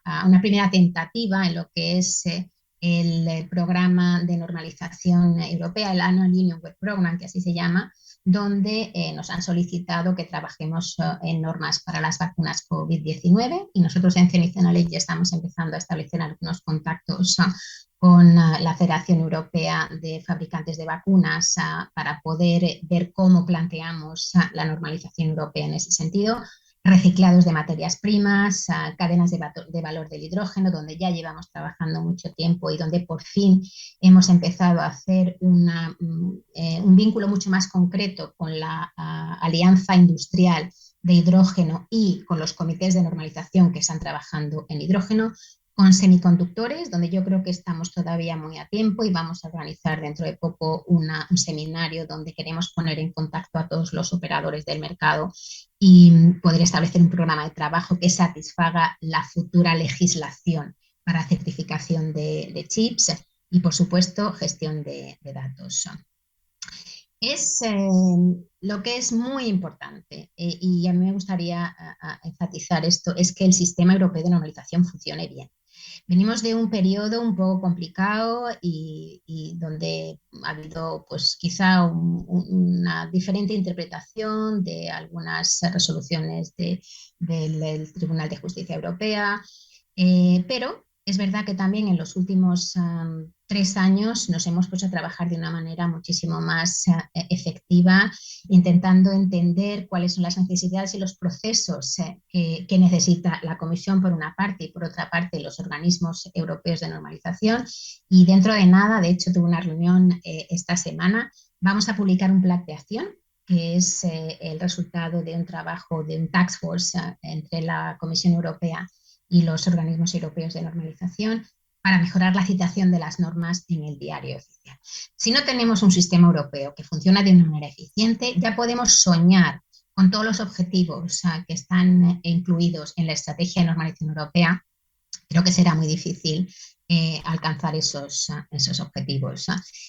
tentativa en lo que es el programa de normalización europea, el Annual Union Work Program, que así se llama, donde nos han solicitado que trabajemos en normas para las vacunas COVID-19, y nosotros en CEN y CENELEC ya estamos empezando a establecer algunos contactos con la Federación Europea de Fabricantes de Vacunas para poder ver cómo planteamos la normalización europea en ese sentido. Reciclados de materias primas, cadenas de valor del hidrógeno, donde ya llevamos trabajando mucho tiempo y donde por fin hemos empezado a hacer un vínculo mucho más concreto con la Alianza Industrial de Hidrógeno y con los comités de normalización que están trabajando en hidrógeno, con semiconductores, donde yo creo que estamos todavía muy a tiempo y vamos a organizar dentro de poco un seminario donde queremos poner en contacto a todos los operadores del mercado y poder establecer un programa de trabajo que satisfaga la futura legislación para certificación de chips y, por supuesto, gestión de datos. es lo que es muy importante, y a mí me gustaría enfatizar esto, es que el sistema europeo de normalización funcione bien. Venimos de un periodo un poco complicado y donde ha habido pues quizá una diferente interpretación de algunas resoluciones del Tribunal de Justicia Europea, pero es verdad que también en los últimos 3 años nos hemos puesto a trabajar de una manera muchísimo más efectiva, intentando entender cuáles son las necesidades y los procesos que necesita la Comisión por una parte y por otra parte los organismos europeos de normalización. Y dentro de nada, de hecho tuve una reunión esta semana, vamos a publicar un plan de acción que es el resultado de un trabajo de un task force entre la Comisión Europea y los organismos europeos de normalización para mejorar la citación de las normas en el diario oficial. Si no tenemos un sistema europeo que funciona de una manera eficiente, ya podemos soñar con todos los objetivos que están incluidos en la estrategia de normalización europea. Creo que será muy difícil alcanzar esos objetivos.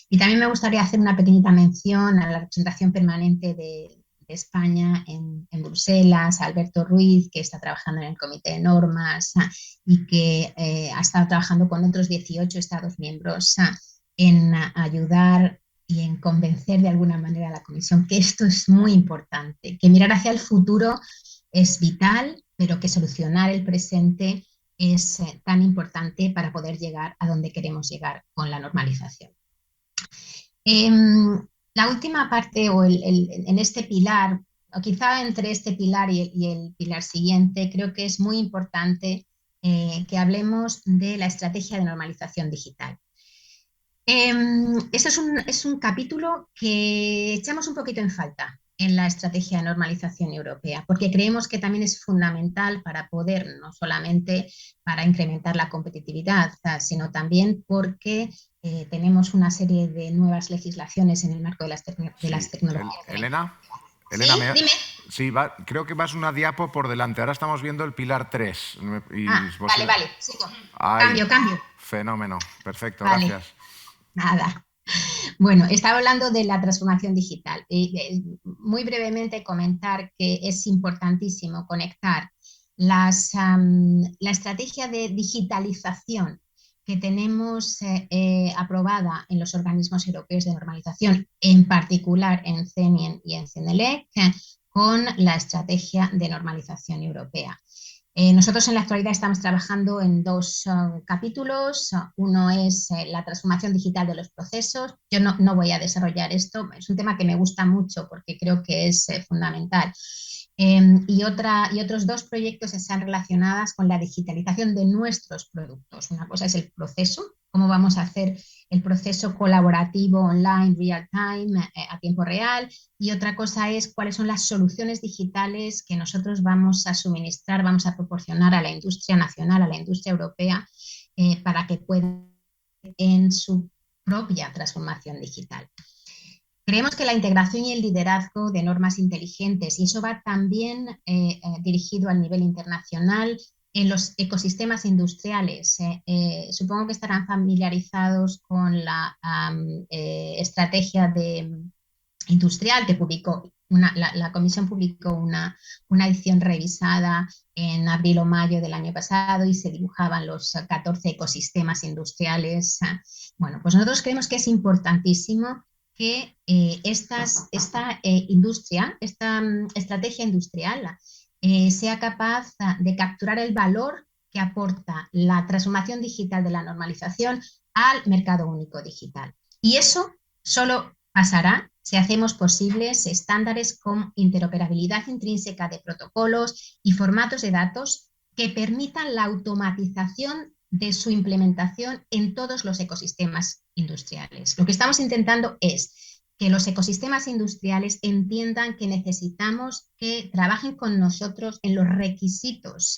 Y también me gustaría hacer una pequeñita mención a la representación permanente de España en Bruselas, a Alberto Ruiz, que está trabajando en el Comité de Normas y que ha estado trabajando con otros 18 Estados miembros en ayudar y en convencer de alguna manera a la Comisión que esto es muy importante, que mirar hacia el futuro es vital, pero que solucionar el presente es tan importante para poder llegar a donde queremos llegar con la normalización. La última parte en este pilar, o quizá entre este pilar y el pilar siguiente, creo que es muy importante que hablemos de la estrategia de normalización digital. Este es un capítulo que echamos un poquito en falta en la estrategia de normalización europea, porque creemos que también es fundamental para poder, no solamente para incrementar la competitividad, sino también porque tenemos una serie de nuevas legislaciones en el marco de las tecnologías. Elena, Sí, dime. Sí, creo que vas una diapo por delante. Ahora estamos viendo el pilar 3. Vale, sigo. Ahí, Cambio. Fenómeno, perfecto, Vale. gracias. Nada. Bueno, estaba hablando de la transformación digital. Muy brevemente comentar que es importantísimo conectar la estrategia de digitalización que tenemos aprobada en los organismos europeos de normalización, en particular en CENIEN y en CENELEC, con la estrategia de normalización europea. Nosotros en la actualidad estamos trabajando en dos capítulos. Uno es la transformación digital de los procesos. Yo no voy a desarrollar esto, es un tema que me gusta mucho porque creo que es fundamental. Y otros dos proyectos están relacionados con la digitalización de nuestros productos. Una cosa es el proceso, cómo vamos a hacer el proceso colaborativo online, real time, a tiempo real, y otra cosa es cuáles son las soluciones digitales que nosotros vamos a suministrar, vamos a proporcionar a la industria nacional, a la industria europea, para que puedan en su propia transformación digital. Creemos que la integración y el liderazgo de normas inteligentes, y eso va también dirigido al nivel internacional, en los ecosistemas industriales. Supongo que estarán familiarizados con la estrategia industrial que publicó, la Comisión publicó una edición revisada en abril o mayo del año pasado y se dibujaban los 14 ecosistemas industriales. Bueno, pues nosotros creemos que es importantísimo que esta industria, esta estrategia industrial sea capaz de capturar el valor que aporta la transformación digital de la normalización al mercado único digital. Y eso solo pasará si hacemos posibles estándares con interoperabilidad intrínseca de protocolos y formatos de datos que permitan la automatización de su implementación en todos los ecosistemas industriales. Lo que estamos intentando es que los ecosistemas industriales entiendan que necesitamos que trabajen con nosotros en los requisitos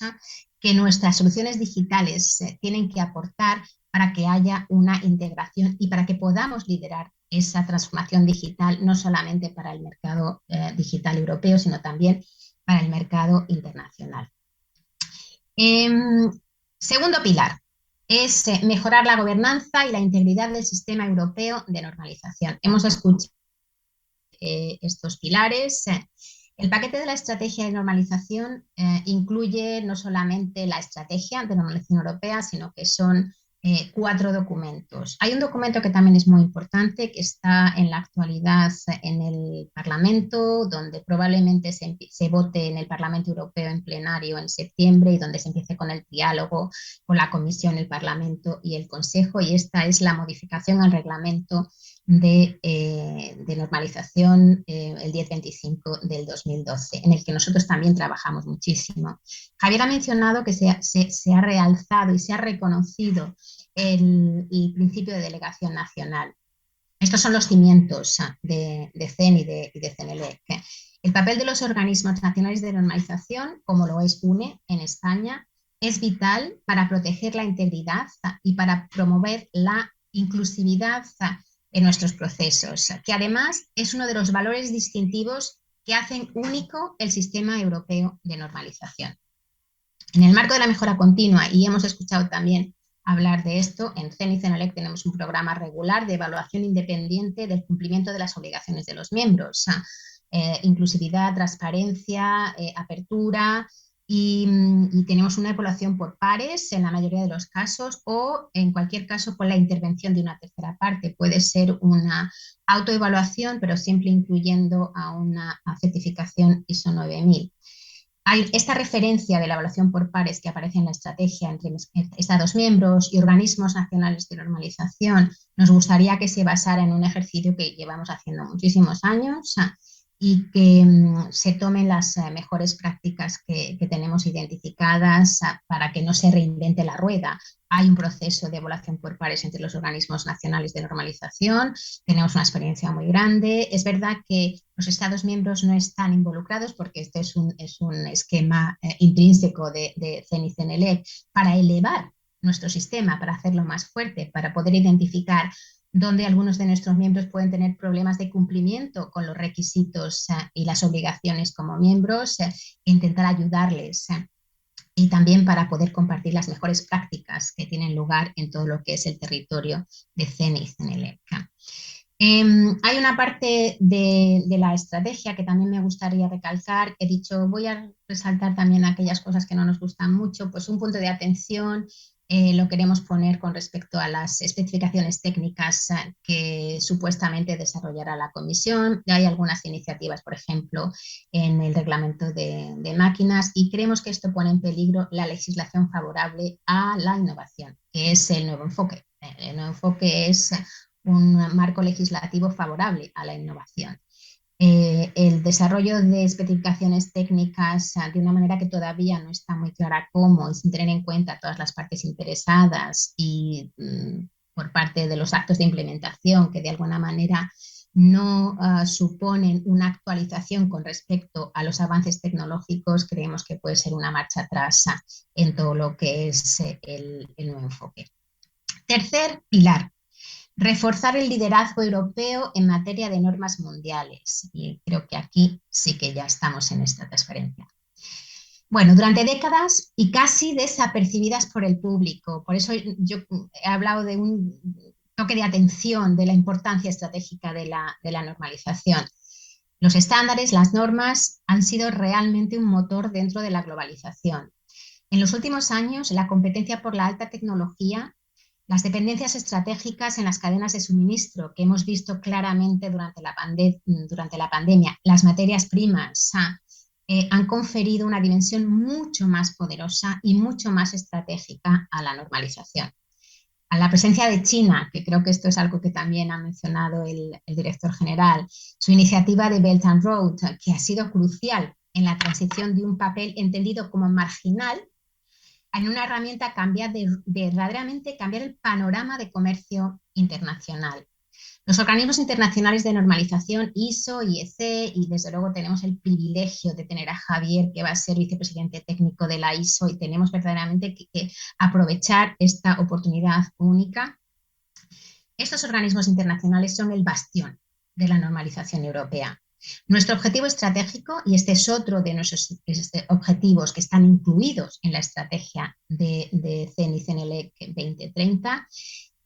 que nuestras soluciones digitales tienen que aportar para que haya una integración y para que podamos liderar esa transformación digital, no solamente para el mercado digital europeo, sino también para el mercado internacional. Segundo pilar es mejorar la gobernanza y la integridad del sistema europeo de normalización. Hemos escuchado estos pilares. El paquete de la estrategia de normalización incluye no solamente la estrategia de normalización europea, sino que son 4 documentos. Hay un documento que también es muy importante, que está en la actualidad en el Parlamento, donde probablemente se vote en el Parlamento Europeo en plenario en septiembre y donde se empiece con el diálogo con la Comisión, el Parlamento y el Consejo, y esta es la modificación al reglamento de normalización, el 1025 del 2012, en el que nosotros también trabajamos muchísimo. Javier ha mencionado que se ha realzado y se ha reconocido el principio de delegación nacional. Estos son los cimientos de CEN y de CENELEC. El papel de los organismos nacionales de normalización, como lo es UNE en España, es vital para proteger la integridad y para promover la inclusividad en nuestros procesos, que además es uno de los valores distintivos que hacen único el sistema europeo de normalización. En el marco de la mejora continua, y hemos escuchado también hablar de esto, en CEN y CENELEC tenemos un programa regular de evaluación independiente del cumplimiento de las obligaciones de los miembros, inclusividad, transparencia, apertura, y tenemos una evaluación por pares en la mayoría de los casos, o en cualquier caso con la intervención de una tercera parte. Puede ser una autoevaluación, pero siempre incluyendo a una certificación ISO 9000. Hay esta referencia de la evaluación por pares que aparece en la estrategia entre Estados miembros y organismos nacionales de normalización. Nos gustaría que se basara en un ejercicio que llevamos haciendo muchísimos años y que se tomen las mejores prácticas que tenemos identificadas para que no se reinvente la rueda. Hay un proceso de evaluación por pares entre los organismos nacionales de normalización, tenemos una experiencia muy grande. Es verdad que los Estados miembros no están involucrados porque este es un esquema intrínseco de CEN y CENELEC para elevar nuestro sistema, para hacerlo más fuerte, para poder identificar donde algunos de nuestros miembros pueden tener problemas de cumplimiento con los requisitos y las obligaciones como miembros, intentar ayudarles y también para poder compartir las mejores prácticas que tienen lugar en todo lo que es el territorio de CEN y CENELEC. Hay una parte de la estrategia que también me gustaría recalcar. He dicho, voy a resaltar también aquellas cosas que no nos gustan mucho, pues un punto de atención lo queremos poner con respecto a las especificaciones técnicas que supuestamente desarrollará la Comisión. Ya hay algunas iniciativas, por ejemplo, en el reglamento de máquinas, y creemos que esto pone en peligro la legislación favorable a la innovación, que es el nuevo enfoque. El nuevo enfoque es un marco legislativo favorable a la innovación. El desarrollo de especificaciones técnicas de una manera que todavía no está muy clara cómo, y sin tener en cuenta todas las partes interesadas y por parte de los actos de implementación que de alguna manera no suponen una actualización con respecto a los avances tecnológicos, creemos que puede ser una marcha atrás en todo lo que es el nuevo enfoque. Tercer pilar: reforzar el liderazgo europeo en materia de normas mundiales. Y creo que aquí sí que ya estamos en esta transferencia. Bueno, durante décadas y casi desapercibidas por el público. Por eso yo he hablado de un toque de atención de la importancia estratégica de la normalización. Los estándares, las normas, han sido realmente un motor dentro de la globalización. En los últimos años, la competencia por la alta tecnología, las dependencias estratégicas en las cadenas de suministro que hemos visto claramente durante la pandemia, las materias primas han conferido una dimensión mucho más poderosa y mucho más estratégica a la normalización. A la presencia de China, que creo que esto es algo que también ha mencionado el director general, su iniciativa de Belt and Road, que ha sido crucial en la transición de un papel entendido como marginal en una herramienta verdaderamente cambiar el panorama de comercio internacional. Los organismos internacionales de normalización, ISO, IEC, y desde luego tenemos el privilegio de tener a Javier, que va a ser vicepresidente técnico de la ISO, y tenemos verdaderamente que aprovechar esta oportunidad única. Estos organismos internacionales son el bastión de la normalización europea. Nuestro objetivo estratégico, y este es otro de nuestros objetivos que están incluidos en la estrategia de CEN y CENELEC 2030,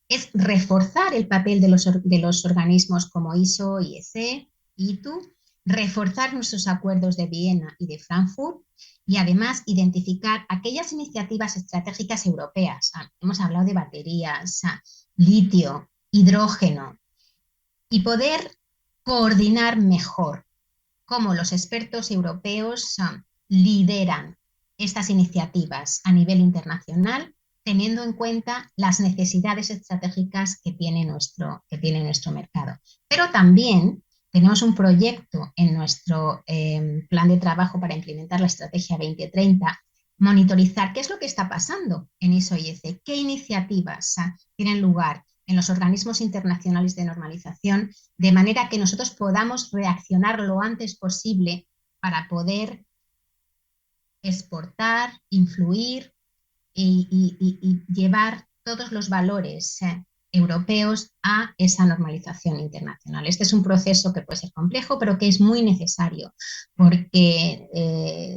es reforzar el papel de los organismos como ISO, IEC, ITU, reforzar nuestros acuerdos de Viena y de Frankfurt y además identificar aquellas iniciativas estratégicas europeas. Hemos hablado de baterías, litio, hidrógeno, y poder coordinar mejor cómo los expertos europeos lideran estas iniciativas a nivel internacional, teniendo en cuenta las necesidades estratégicas que tiene nuestro mercado. Pero también tenemos un proyecto en nuestro plan de trabajo para implementar la Estrategia 2030, monitorizar qué es lo que está pasando en ISO y IEC, qué iniciativas tienen lugar en los organismos internacionales de normalización, de manera que nosotros podamos reaccionar lo antes posible para poder exportar, influir y llevar todos los valores europeos a esa normalización internacional. Este es un proceso que puede ser complejo, pero que es muy necesario, porque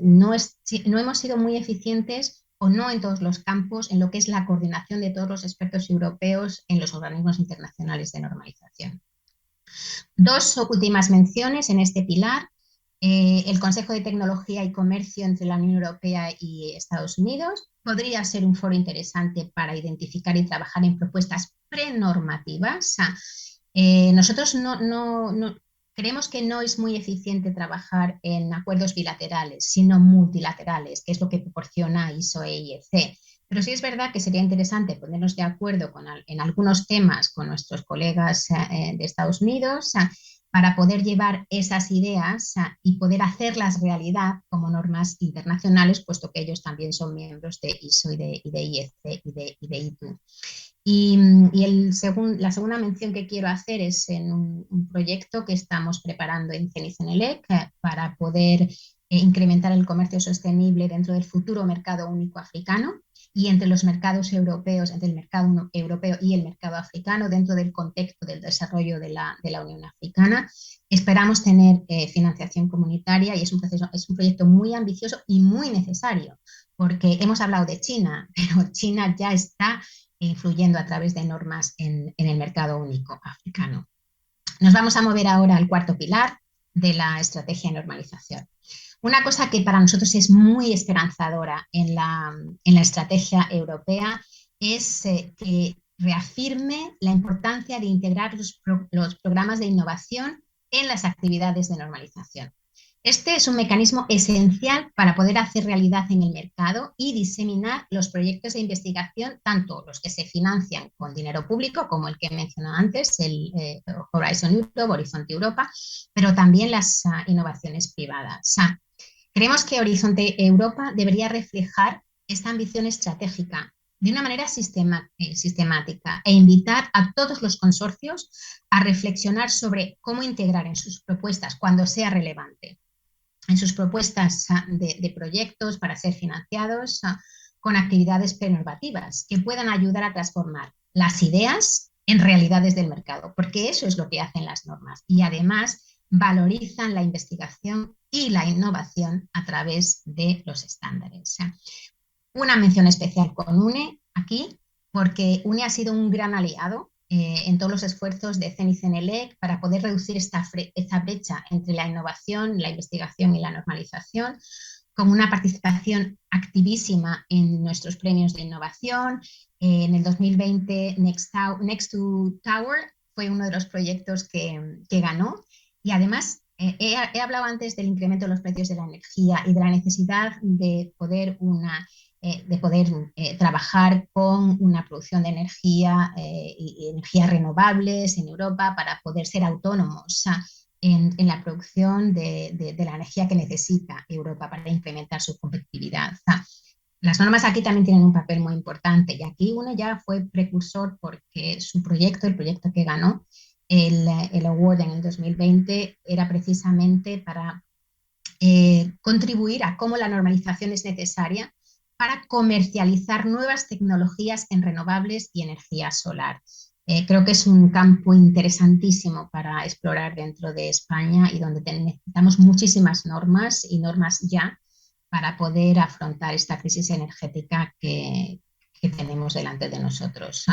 no hemos sido muy eficientes o no en todos los campos en lo que es la coordinación de todos los expertos europeos en los organismos internacionales de normalización. Dos últimas menciones en este pilar. El Consejo de Tecnología y Comercio entre la Unión Europea y Estados Unidos podría ser un foro interesante para identificar y trabajar en propuestas prenormativas. Nosotros creemos que no es muy eficiente trabajar en acuerdos bilaterales, sino multilaterales, que es lo que proporciona ISO e IEC. Pero sí es verdad que sería interesante ponernos de acuerdo en algunos temas con nuestros colegas de Estados Unidos para poder llevar esas ideas y poder hacerlas realidad como normas internacionales, puesto que ellos también son miembros de ISO y de IEC y de ITU. La segunda mención que quiero hacer es en un proyecto que estamos preparando en CENICENELEC para poder incrementar el comercio sostenible dentro del futuro mercado único africano y entre los mercados europeos, entre el mercado europeo y el mercado africano, dentro del contexto del desarrollo de la Unión Africana. Esperamos tener financiación comunitaria y es un proyecto muy ambicioso y muy necesario, porque hemos hablado de China, pero China ya está influyendo a través de normas en el mercado único africano. Nos vamos a mover ahora al cuarto pilar de la estrategia de normalización. Una cosa que para nosotros es muy esperanzadora en la estrategia europea es que reafirme la importancia de integrar los programas de innovación en las actividades de normalización. Este es un mecanismo esencial para poder hacer realidad en el mercado y diseminar los proyectos de investigación, tanto los que se financian con dinero público, como el que he mencionado antes, el Horizon Europe, Horizonte Europa, pero también las innovaciones privadas. Creemos que Horizonte Europa debería reflejar esta ambición estratégica de una manera sistemática e invitar a todos los consorcios a reflexionar sobre cómo integrar en sus propuestas, cuando sea relevante, en sus propuestas de proyectos para ser financiados con actividades prenormativas que puedan ayudar a transformar las ideas en realidades del mercado, porque eso es lo que hacen las normas y además valorizan la investigación y la innovación a través de los estándares. Una mención especial con UNE aquí, porque UNE ha sido un gran aliado en todos los esfuerzos de CENICENELEC para poder reducir esta brecha entre la innovación, la investigación y la normalización, con una participación activísima en nuestros premios de innovación. En el 2020, Next to Tower fue uno de los proyectos que ganó y además he hablado antes del incremento de los precios de la energía y de la necesidad de poder trabajar con una producción de energía y energías renovables en Europa para poder ser autónomos en la producción de la energía que necesita Europa para incrementar su competitividad. Las normas aquí también tienen un papel muy importante y aquí uno ya fue precursor porque su proyecto, el proyecto que ganó el award en el 2020, era precisamente para contribuir a cómo la normalización es necesaria para comercializar nuevas tecnologías en renovables y energía solar. Creo que es un campo interesantísimo para explorar dentro de España y donde necesitamos muchísimas normas y normas ya para poder afrontar esta crisis energética que tenemos delante de nosotros.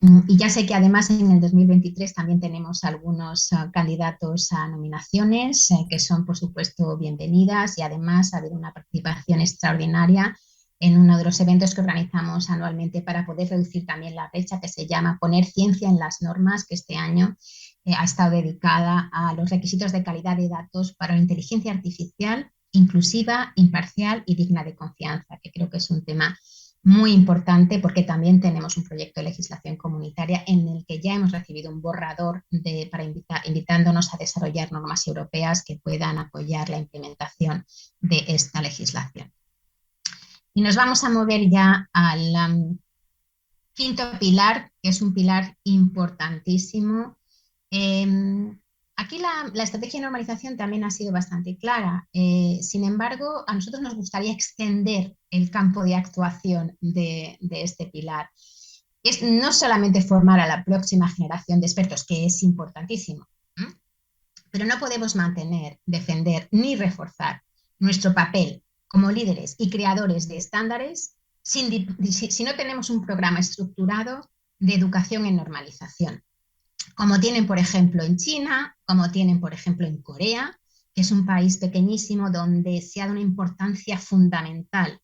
Y ya sé que además en el 2023 también tenemos algunos candidatos a nominaciones que son, por supuesto, bienvenidas, y además ha habido una participación extraordinaria en uno de los eventos que organizamos anualmente para poder reducir también la brecha, que se llama Poner ciencia en las normas, que este año ha estado dedicada a los requisitos de calidad de datos para la inteligencia artificial inclusiva, imparcial y digna de confianza, que creo que es un tema muy importante porque también tenemos un proyecto de legislación comunitaria en el que ya hemos recibido un borrador invitándonos a desarrollar normas europeas que puedan apoyar la implementación de esta legislación. Y nos vamos a mover ya al quinto pilar, que es un pilar importantísimo. Aquí la estrategia de normalización también ha sido bastante clara. Sin embargo, a nosotros nos gustaría extender el campo de actuación de este pilar. Es no solamente formar a la próxima generación de expertos, que es importantísimo, pero no podemos mantener, defender ni reforzar nuestro papel como líderes y creadores de estándares si no tenemos un programa estructurado de educación en normalización, como tienen, por ejemplo, en China, como tienen, por ejemplo, en Corea, que es un país pequeñísimo donde se ha dado una importancia fundamental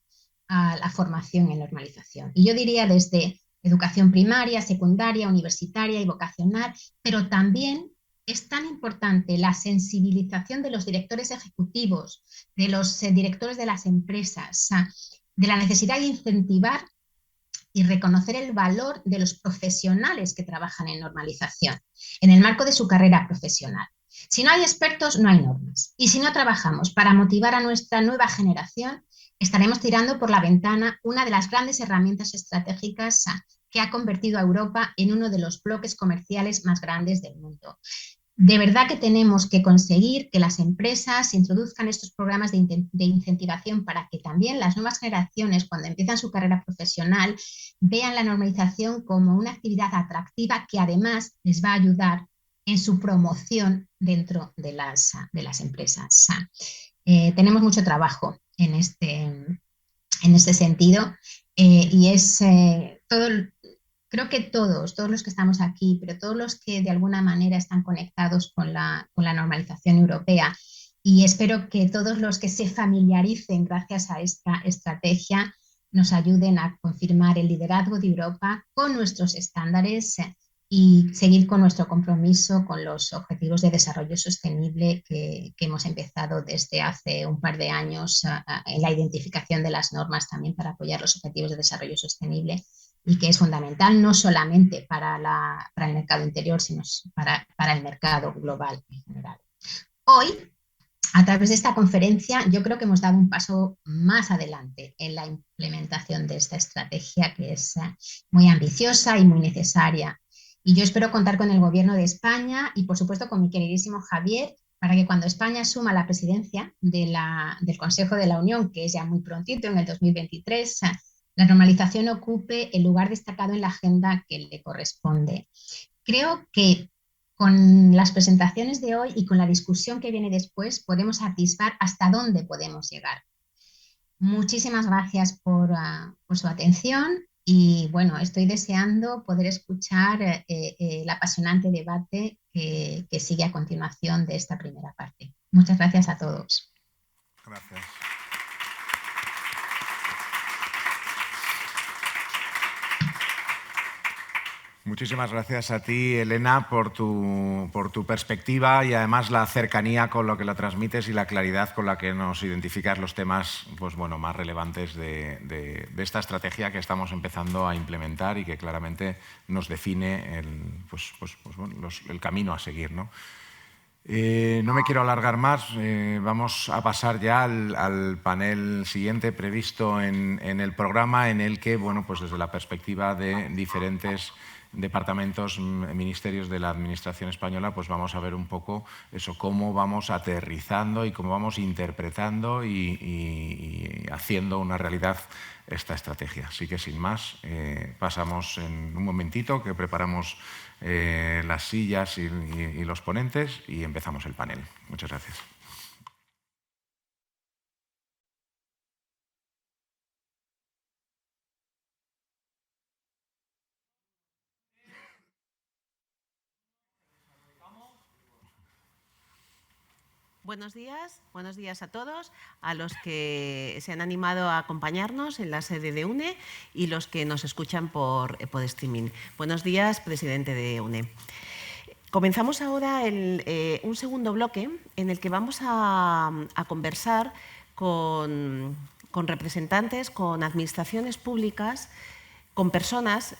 a la formación en normalización. Y yo diría desde educación primaria, secundaria, universitaria y vocacional, pero también es tan importante la sensibilización de los directores ejecutivos, de los directores de las empresas, de la necesidad de incentivar y reconocer el valor de los profesionales que trabajan en normalización en el marco de su carrera profesional. Si no hay expertos, no hay normas. Y si no trabajamos para motivar a nuestra nueva generación, estaremos tirando por la ventana una de las grandes herramientas estratégicas que ha convertido a Europa en uno de los bloques comerciales más grandes del mundo. De verdad que tenemos que conseguir que las empresas introduzcan estos programas de incentivación para que también las nuevas generaciones, cuando empiezan su carrera profesional, vean la normalización como una actividad atractiva que además les va a ayudar en su promoción dentro de las empresas. Tenemos mucho trabajo en este sentido y es todo. Creo que todos los que estamos aquí, pero todos los que de alguna manera están conectados con la normalización europea, y espero que todos los que se familiaricen gracias a esta estrategia nos ayuden a confirmar el liderazgo de Europa con nuestros estándares y seguir con nuestro compromiso con los objetivos de desarrollo sostenible que hemos empezado desde hace un par de años en la identificación de las normas también para apoyar los objetivos de desarrollo sostenible, y que es fundamental no solamente para el mercado interior, sino para el mercado global en general. Hoy, a través de esta conferencia, yo creo que hemos dado un paso más adelante en la implementación de esta estrategia, que es muy ambiciosa y muy necesaria. Y yo espero contar con el Gobierno de España y, por supuesto, con mi queridísimo Javier, para que cuando España asuma la presidencia del Consejo de la Unión, que es ya muy prontito, en el 2023, la normalización ocupe el lugar destacado en la agenda que le corresponde. Creo que con las presentaciones de hoy y con la discusión que viene después podemos atisbar hasta dónde podemos llegar. Muchísimas gracias por su atención y bueno, estoy deseando poder escuchar el apasionante debate que sigue a continuación de esta primera parte. Muchas gracias a todos. Gracias. Muchísimas gracias a ti, Elena, por tu perspectiva y además la cercanía con lo que la transmites y la claridad con la que nos identificas los temas más relevantes de esta estrategia que estamos empezando a implementar y que claramente nos define el camino a seguir, ¿no? No me quiero alargar más, vamos a pasar ya al panel siguiente previsto en el programa, en el que, desde la perspectiva de diferentes departamentos, ministerios de la Administración española, pues vamos a ver un poco eso, cómo vamos aterrizando y cómo vamos interpretando y haciendo una realidad esta estrategia. Así que, sin más, pasamos en un momentito que preparamos las sillas y los ponentes y empezamos el panel. Muchas gracias. Buenos días a todos, a los que se han animado a acompañarnos en la sede de UNE y los que nos escuchan por streaming. Buenos días, presidente de UNE. Comenzamos ahora un segundo bloque en el que vamos a conversar con representantes, con administraciones públicas, con personas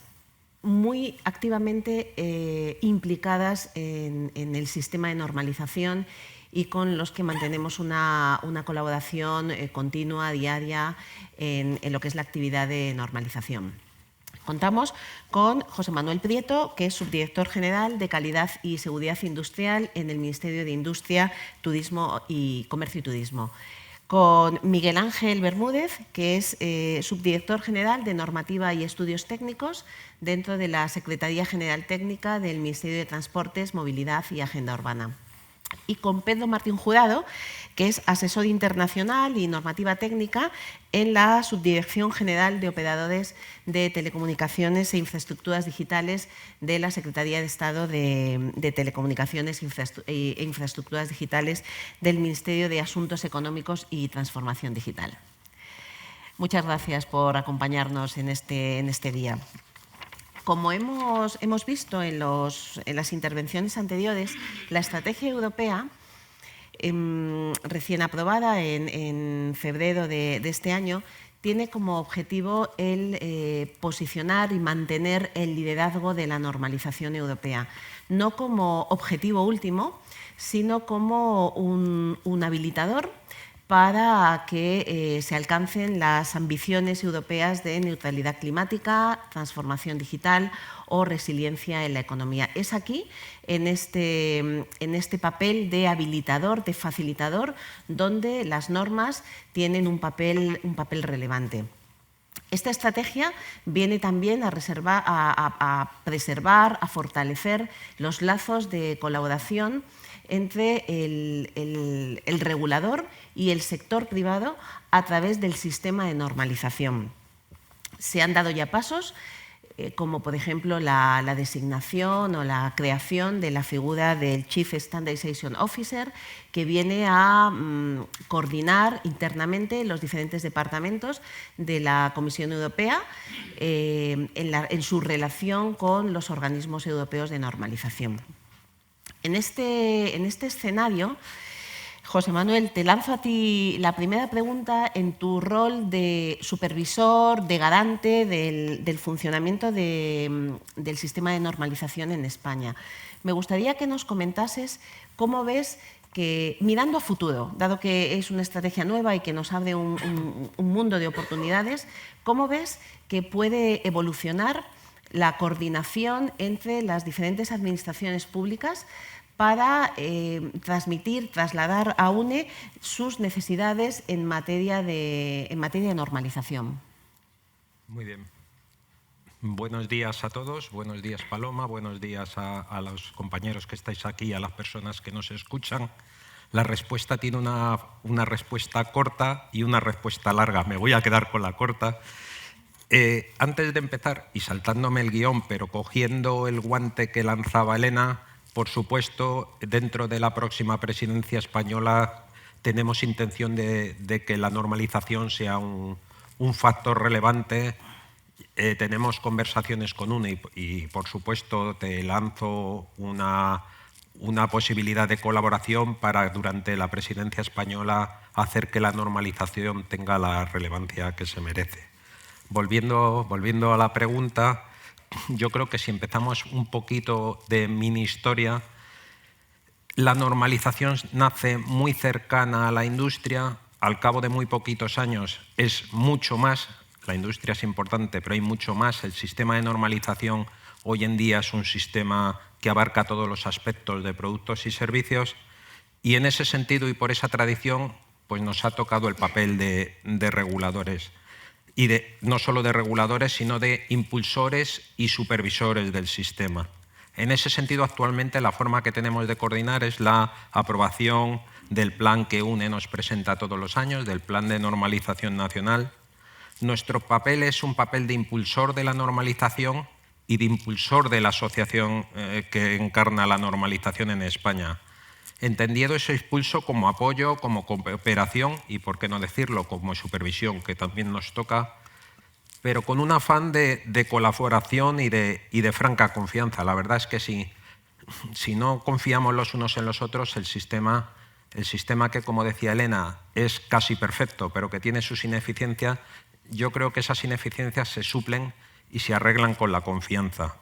muy activamente implicadas en el sistema de normalización y con los que mantenemos una colaboración continua, diaria, en lo que es la actividad de normalización. Contamos con José Manuel Prieto, que es subdirector general de Calidad y Seguridad Industrial en el Ministerio de Industria, Turismo y Comercio y Turismo. Con Miguel Ángel Bermúdez, que es subdirector general de Normativa y Estudios Técnicos dentro de la Secretaría General Técnica del Ministerio de Transportes, Movilidad y Agenda Urbana. Y con Pedro Martín Jurado, que es asesor internacional y normativa técnica en la Subdirección General de Operadores de Telecomunicaciones e Infraestructuras Digitales de la Secretaría de Estado de Telecomunicaciones e Infraestructuras Digitales del Ministerio de Asuntos Económicos y Transformación Digital. Muchas gracias por acompañarnos en este día. Como hemos visto en las intervenciones anteriores, la estrategia europea, recién aprobada en febrero de este año, tiene como objetivo el posicionar y mantener el liderazgo de la normalización europea, no como objetivo último, sino como un habilitador para que se alcancen las ambiciones europeas de neutralidad climática, transformación digital o resiliencia en la economía. Es aquí, en este papel de habilitador, de facilitador, donde las normas tienen un papel relevante. Esta estrategia viene también a preservar, a fortalecer los lazos de colaboración entre el regulador y el sector privado a través del sistema de normalización. Se han dado ya pasos, como por ejemplo la designación o la creación de la figura del Chief Standardization Officer, que viene a coordinar internamente los diferentes departamentos de la Comisión Europea en su relación con los organismos europeos de normalización. En este escenario, José Manuel, te lanzo a ti la primera pregunta en tu rol de supervisor, de garante del funcionamiento del sistema de normalización en España. Me gustaría que nos comentases cómo ves que, mirando a futuro, dado que es una estrategia nueva y que nos abre un mundo de oportunidades, cómo ves que puede evolucionar la coordinación entre las diferentes administraciones públicas para trasladar a UNE sus necesidades en materia de normalización. Muy bien. Buenos días a todos, buenos días Paloma, buenos días a los compañeros que estáis aquí, a las personas que nos escuchan. La respuesta tiene una respuesta corta y una respuesta larga. Me voy a quedar con la corta. Antes de empezar, y saltándome el guión, pero cogiendo el guante que lanzaba Elena, por supuesto, dentro de la próxima presidencia española tenemos intención de que la normalización sea un factor relevante. Tenemos conversaciones con UNE y, por supuesto, te lanzo una posibilidad de colaboración para, durante la presidencia española, hacer que la normalización tenga la relevancia que se merece. Volviendo a la pregunta, yo creo que si empezamos un poquito de mini historia, la normalización nace muy cercana a la industria. Al cabo de muy poquitos años es mucho más, la industria es importante, pero hay mucho más. El sistema de normalización hoy en día es un sistema que abarca todos los aspectos de productos y servicios, y en ese sentido y por esa tradición pues nos ha tocado el papel de reguladores. Y no solo de reguladores, sino de impulsores y supervisores del sistema. En ese sentido, actualmente la forma que tenemos de coordinar es la aprobación del plan que UNE nos presenta todos los años, del Plan de Normalización Nacional. Nuestro papel es un papel de impulsor de la normalización y de impulsor de la asociación que encarna la normalización en España. entendiendo ese impulso como apoyo, como cooperación y, por qué no decirlo, como supervisión, que también nos toca, pero con un afán de colaboración y de franca confianza. La verdad es que si no confiamos los unos en los otros, el sistema que, como decía Elena, es casi perfecto, pero que tiene sus ineficiencias, yo creo que esas ineficiencias se suplen y se arreglan con la confianza.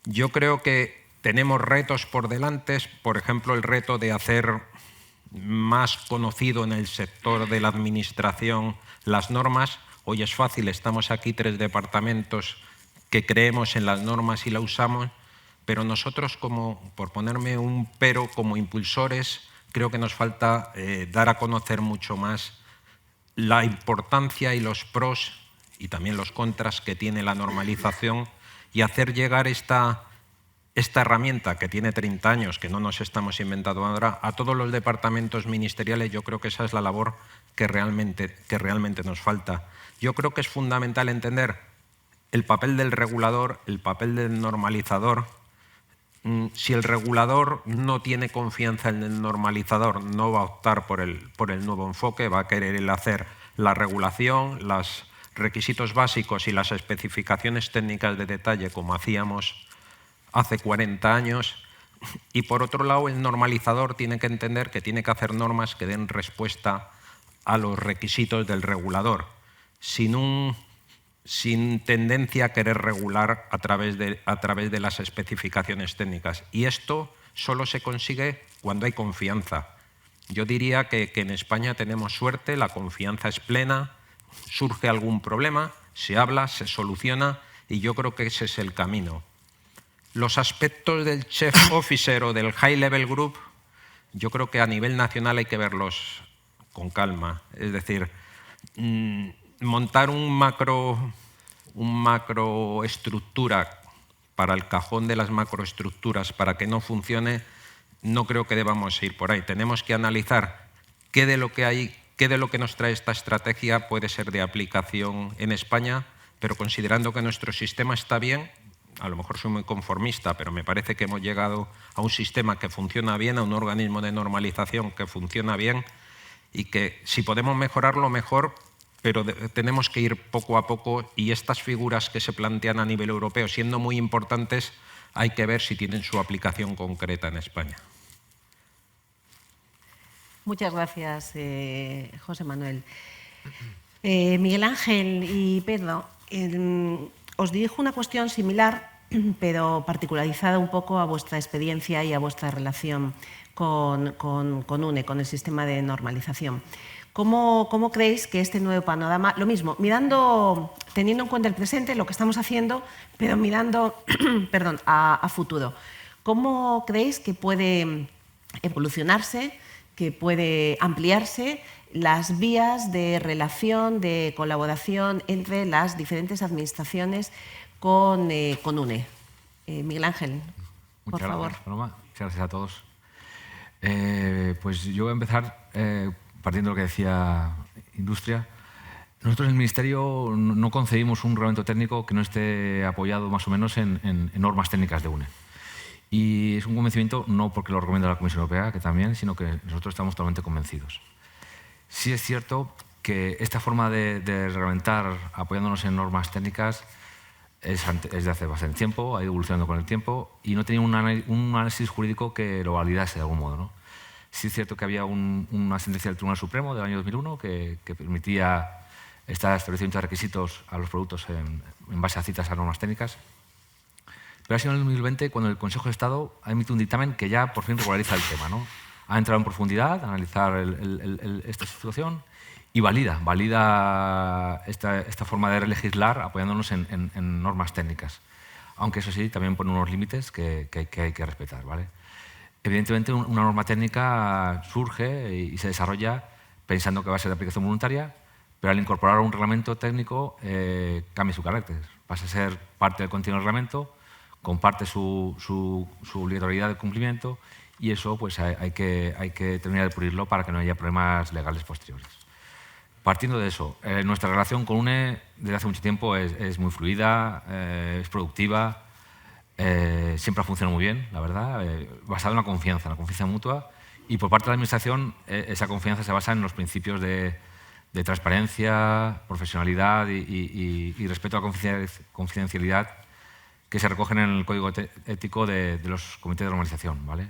Yo creo que tenemos retos por delante, por ejemplo, el reto de hacer más conocido en el sector de la administración las normas. Hoy es fácil, estamos aquí 3 departamentos que creemos en las normas y la usamos, pero nosotros, por ponerme un pero, como impulsores, creo que nos falta dar a conocer mucho más la importancia y los pros y también los contras que tiene la normalización y hacer llegar esta herramienta que tiene 30 años, que no nos estamos inventando ahora, a todos los departamentos ministeriales. Yo creo que esa es la labor que realmente nos falta. Yo creo que es fundamental entender el papel del regulador, el papel del normalizador. Si el regulador no tiene confianza en el normalizador, no va a optar por el nuevo enfoque, va a querer hacer la regulación, los requisitos básicos y las especificaciones técnicas de detalle como hacíamos hace 40 años. Y por otro lado, el normalizador tiene que entender que tiene que hacer normas que den respuesta a los requisitos del regulador, sin tendencia a querer regular a través de las especificaciones técnicas. Y esto solo se consigue cuando hay confianza. Yo diría que en España tenemos suerte, la confianza es plena, surge algún problema, se habla, se soluciona, y yo creo que ese es el camino. Los aspectos del Chief Officer o del High Level Group, yo creo que a nivel nacional hay que verlos con calma. Es decir, montar un macroestructura para el cajón de las macroestructuras para que no funcione, no creo que debamos ir por ahí. Tenemos que analizar qué de lo que nos trae esta estrategia puede ser de aplicación en España, pero considerando que nuestro sistema está bien. A lo mejor soy muy conformista, pero me parece que hemos llegado a un sistema que funciona bien, a un organismo de normalización que funciona bien, y que si podemos mejorarlo, mejor, pero tenemos que ir poco a poco, y estas figuras que se plantean a nivel europeo, siendo muy importantes, hay que ver si tienen su aplicación concreta en España. Muchas gracias, José Manuel. Miguel Ángel y Pedro, os dirijo una cuestión similar, pero particularizada un poco a vuestra experiencia y a vuestra relación con UNE, con el sistema de normalización. ¿Cómo creéis que este nuevo panorama, lo mismo, teniendo en cuenta el presente, lo que estamos haciendo, pero mirando a futuro, cómo creéis que puede evolucionarse, que puede ampliarse las vías de relación, de colaboración entre las diferentes administraciones con UNE? Miguel Ángel, por favor. Gracias, Paloma. Muchas gracias a todos. Pues yo voy a empezar partiendo de lo que decía Industria. Nosotros en el Ministerio no concebimos un reglamento técnico que no esté apoyado más o menos en normas técnicas de UNE. Y es un convencimiento no porque lo recomienda la Comisión Europea, que también, sino que nosotros estamos totalmente convencidos. Sí es cierto que esta forma de reglamentar apoyándonos en normas técnicas es de hace bastante tiempo, ha ido evolucionando con el tiempo y no tenía un análisis jurídico que lo validase de algún modo, ¿no? Sí es cierto que había una sentencia del Tribunal Supremo del año 2001 que permitía este establecimiento de requisitos a los productos en base a citas a normas técnicas. Pero ha sido en el 2020 cuando el Consejo de Estado ha emitido un dictamen que ya por fin regulariza el tema, ¿no? Ha entrado en profundidad a analizar esta situación y valida esta forma de legislar apoyándonos en normas técnicas. Aunque eso sí, también pone unos límites que hay que respetar, ¿vale? Evidentemente, una norma técnica surge y se desarrolla pensando que va a ser de aplicación voluntaria, pero al incorporar un reglamento técnico cambia su carácter. Pasa a ser parte del contenido del reglamento, comparte su obligatoriedad de cumplimiento y eso pues hay que terminar de pulirlo para que no haya problemas legales posteriores. Partiendo de eso, nuestra relación con UNE desde hace mucho tiempo es muy fluida, es productiva. siempre ha funcionado muy bien, la verdad, basado en la confianza mutua. Y por parte de la Administración, esa confianza se basa en los principios de transparencia, profesionalidad y respeto a la confidencialidad que se recogen en el código ético de los comités de normalización, ¿vale?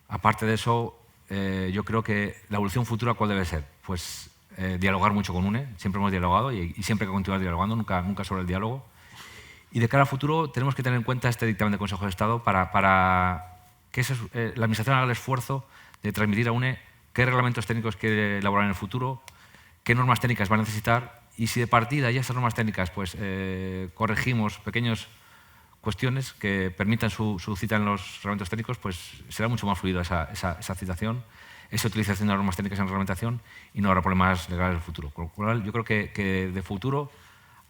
Aparte de eso, yo creo que la evolución futura, ¿cuál debe ser? Pues dialogar mucho con UNE, siempre hemos dialogado y siempre hay que continuar dialogando, nunca sobre el diálogo. Y de cara al futuro tenemos que tener en cuenta este dictamen del Consejo de Estado para que la Administración haga el esfuerzo de transmitir a UNE qué reglamentos técnicos quiere elaborar en el futuro, qué normas técnicas va a necesitar y si de partida ya esas normas técnicas pues, corregimos pequeñas cuestiones que permitan su cita en los reglamentos técnicos, pues será mucho más fluida esa citación, esa utilización de las normas técnicas en reglamentación y no habrá problemas legales en el futuro. Con lo cual, yo creo que de futuro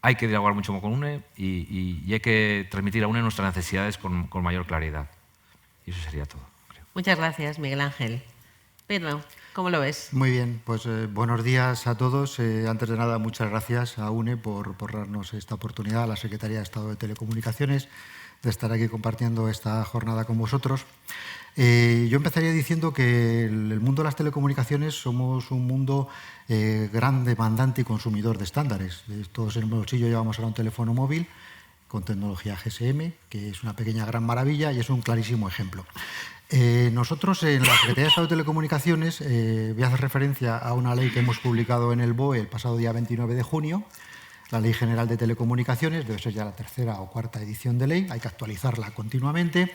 hay que dialogar mucho con UNE y hay que transmitir a UNE nuestras necesidades con mayor claridad. Y eso sería todo, creo. Muchas gracias, Miguel Ángel. Pedro, ¿cómo lo ves? Muy bien, pues buenos días a todos. Antes de nada, muchas gracias a UNE por darnos esta oportunidad, a la Secretaría de Estado de Telecomunicaciones, de estar aquí compartiendo esta jornada con vosotros. Yo empezaría diciendo que el mundo de las telecomunicaciones somos un mundo gran demandante y consumidor de estándares. Todos en el bolsillo llevamos ahora un teléfono móvil con tecnología GSM, que es una pequeña gran maravilla y es un clarísimo ejemplo. Nosotros en la Secretaría de Estado de Telecomunicaciones voy a hacer referencia a una ley que hemos publicado en el BOE el pasado día 29 de junio, la Ley General de Telecomunicaciones, debe ser ya la tercera o cuarta edición de ley, hay que actualizarla continuamente,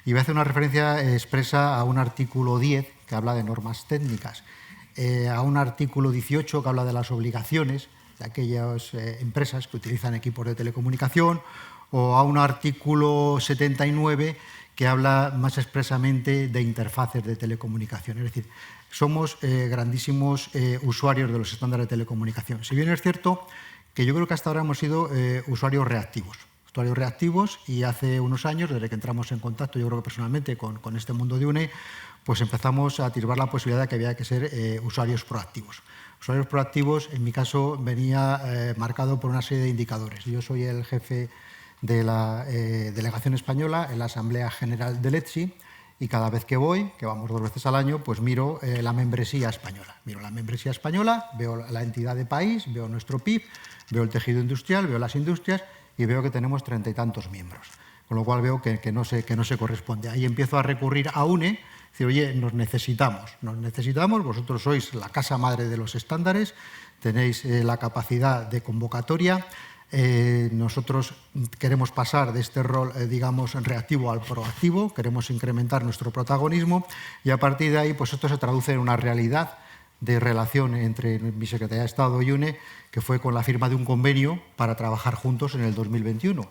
y voy a hacer una referencia expresa a un artículo 10 que habla de normas técnicas, a un artículo 18 que habla de las obligaciones de aquellas empresas que utilizan equipos de telecomunicación, o a un artículo 79 que habla más expresamente de interfaces de telecomunicación. Es decir, somos grandísimos usuarios de los estándares de telecomunicación. Si bien es cierto que yo creo que hasta ahora hemos sido usuarios reactivos y hace unos años, desde que entramos en contacto, yo creo que personalmente con este mundo de UNE, pues empezamos a atisbar la posibilidad de que había que ser usuarios proactivos. Usuarios proactivos, en mi caso, venía marcado por una serie de indicadores. Yo soy el jefe de la delegación española en la Asamblea General del ETSI y cada vez que voy, que vamos 2 veces al año, pues miro la membresía española. Miro la membresía española, veo la entidad de país, veo nuestro PIB, veo el tejido industrial, veo las industrias y veo que tenemos 30 y tantos miembros. Con lo cual veo que no se corresponde. Ahí empiezo a recurrir a UNE, decir, oye, nos necesitamos, vosotros sois la casa madre de los estándares, tenéis la capacidad de convocatoria. Nosotros queremos pasar de este rol, digamos, reactivo al proactivo, queremos incrementar nuestro protagonismo y a partir de ahí, pues esto se traduce en una realidad de relación entre mi Secretaría de Estado y UNE, que fue con la firma de un convenio para trabajar juntos en el 2021.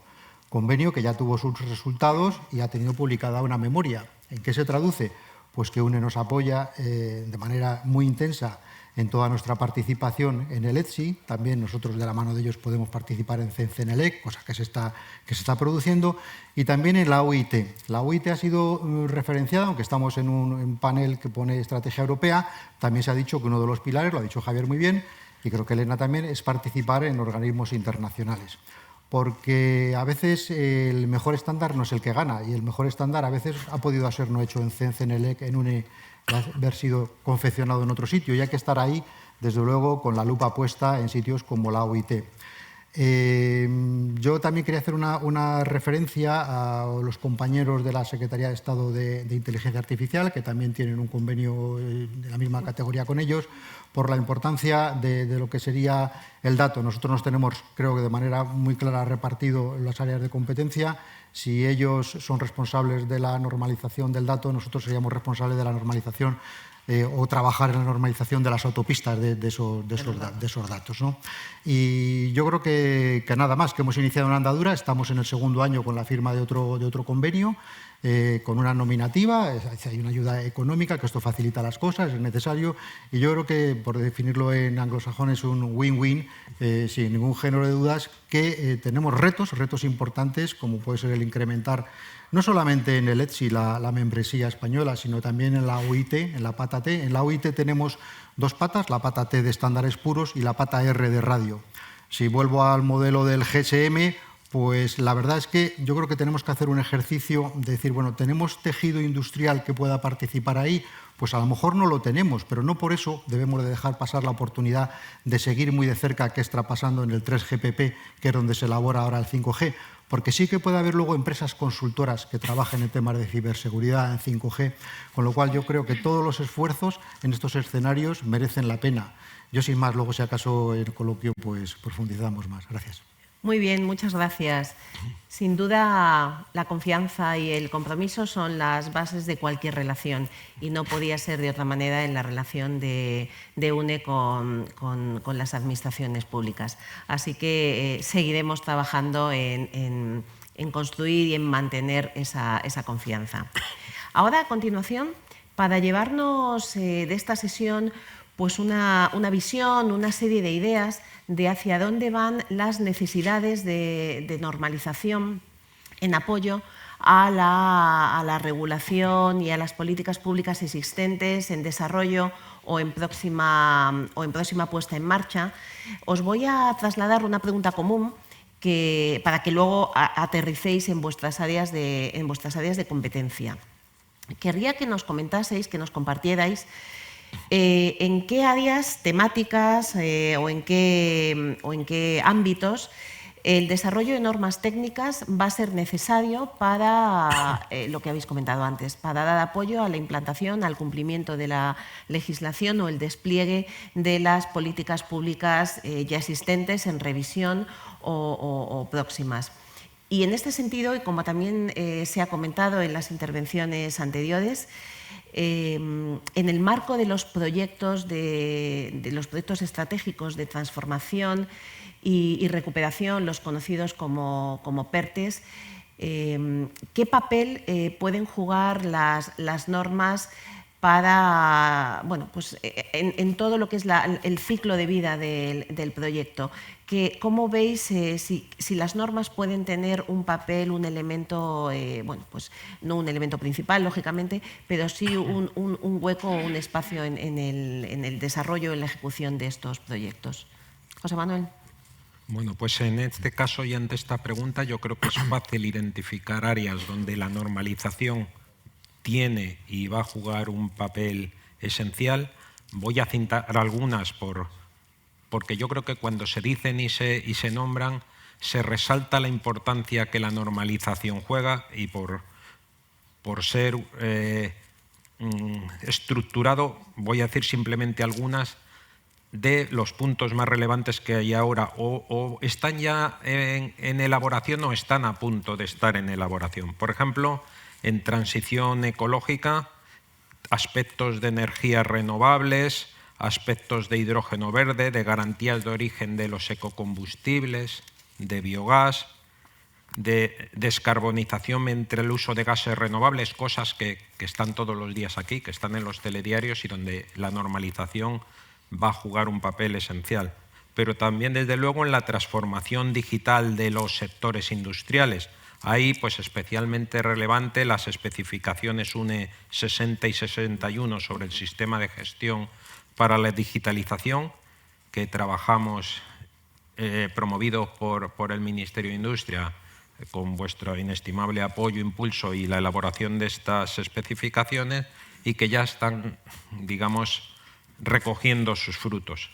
Convenio que ya tuvo sus resultados y ha tenido publicada una memoria. ¿En qué se traduce? Pues que UNE nos apoya de manera muy intensa en toda nuestra participación en el ETSI. También nosotros de la mano de ellos podemos participar en CENELEC, cosa que se está produciendo, y también en la OIT. La OIT ha sido referenciada, aunque estamos en un panel que pone estrategia europea, también se ha dicho que uno de los pilares, lo ha dicho Javier muy bien, y creo que Elena también, es participar en organismos internacionales. Porque a veces el mejor estándar no es el que gana, y el mejor estándar a veces ha podido ser no hecho en CENELEC, en UNE, haber sido confeccionado en otro sitio, y hay que estar ahí, desde luego, con la lupa puesta en sitios como la OIT. Yo también quería hacer una referencia a los compañeros de la Secretaría de Estado de Inteligencia Artificial, que también tienen un convenio de la misma categoría con ellos, por la importancia de lo que sería el dato. Nosotros nos tenemos, creo que de manera muy clara, repartido las áreas de competencia. Si ellos son responsables de la normalización del dato, nosotros seríamos responsables de la normalización o trabajar en la normalización de las autopistas de esos datos, ¿no? Y yo creo que nada más, que hemos iniciado una andadura, estamos en el segundo año con la firma de otro convenio, con una nominativa, hay una ayuda económica, que esto facilita las cosas, es necesario, y yo creo que, por definirlo en anglosajón, es un win-win, sin ningún género de dudas, que tenemos retos importantes, como puede ser el incrementar, no solamente en el ETSI la membresía española, sino también en la OIT, en la pata T. En la OIT tenemos 2 patas, la pata T de estándares puros y la pata R de radio. Si vuelvo al modelo del GSM, Pues la verdad es que yo creo que tenemos que hacer un ejercicio de decir, bueno, ¿tenemos tejido industrial que pueda participar ahí? Pues a lo mejor no lo tenemos, pero no por eso debemos de dejar pasar la oportunidad de seguir muy de cerca qué está pasando en el 3GPP, que es donde se elabora ahora el 5G, porque sí que puede haber luego empresas consultoras que trabajen en temas de ciberseguridad en 5G, con lo cual yo creo que todos los esfuerzos en estos escenarios merecen la pena. Yo sin más, luego si acaso en el coloquio pues profundizamos más. Gracias. Muy bien, muchas gracias. Sin duda, la confianza y el compromiso son las bases de cualquier relación y no podía ser de otra manera en la relación de UNE con las administraciones públicas. Así que seguiremos trabajando en construir y en mantener esa confianza. Ahora, a continuación, para llevarnos de esta sesión pues una visión, una serie de ideas de hacia dónde van las necesidades de normalización en apoyo a la regulación y a las políticas públicas existentes en desarrollo o en próxima puesta en marcha. Os voy a trasladar una pregunta común para que luego aterricéis en vuestras áreas de competencia. Querría que nos comentaseis, que nos compartierais en qué áreas temáticas o en qué ámbitos el desarrollo de normas técnicas va a ser necesario para lo que habéis comentado antes, para dar apoyo a la implantación, al cumplimiento de la legislación o el despliegue de las políticas públicas ya existentes en revisión o próximas. Y en este sentido, y como también se ha comentado en las intervenciones anteriores, en el marco de los proyectos estratégicos de transformación y recuperación, los conocidos como PERTEs, ¿qué papel pueden jugar las normas para, bueno, pues, en todo lo que es el ciclo de vida del proyecto? ¿Cómo veis si las normas pueden tener un papel, un elemento, bueno, pues no un elemento principal, lógicamente, pero sí un hueco o un espacio en el desarrollo, en la ejecución de estos proyectos? José Manuel. Bueno, pues en este caso y ante esta pregunta yo creo que es fácil identificar áreas donde la normalización tiene y va a jugar un papel esencial. Voy a citar algunas porque yo creo que cuando se dicen y se nombran se resalta la importancia que la normalización juega y por ser estructurado voy a decir simplemente algunas de los puntos más relevantes que hay ahora o están ya en elaboración o están a punto de estar en elaboración. Por ejemplo, en transición ecológica, aspectos de energías renovables, aspectos de hidrógeno verde, de garantías de origen de los ecocombustibles, de biogás, de descarbonización entre el uso de gases renovables, cosas que están todos los días aquí, que están en los telediarios y donde la normalización va a jugar un papel esencial. Pero también, desde luego, en la transformación digital de los sectores industriales. Ahí, pues, especialmente relevante las especificaciones UNE 60 y 61 sobre el sistema de gestión para la digitalización, que trabajamos promovido por el Ministerio de Industria, con vuestro inestimable apoyo, impulso y la elaboración de estas especificaciones, y que ya están, digamos, recogiendo sus frutos.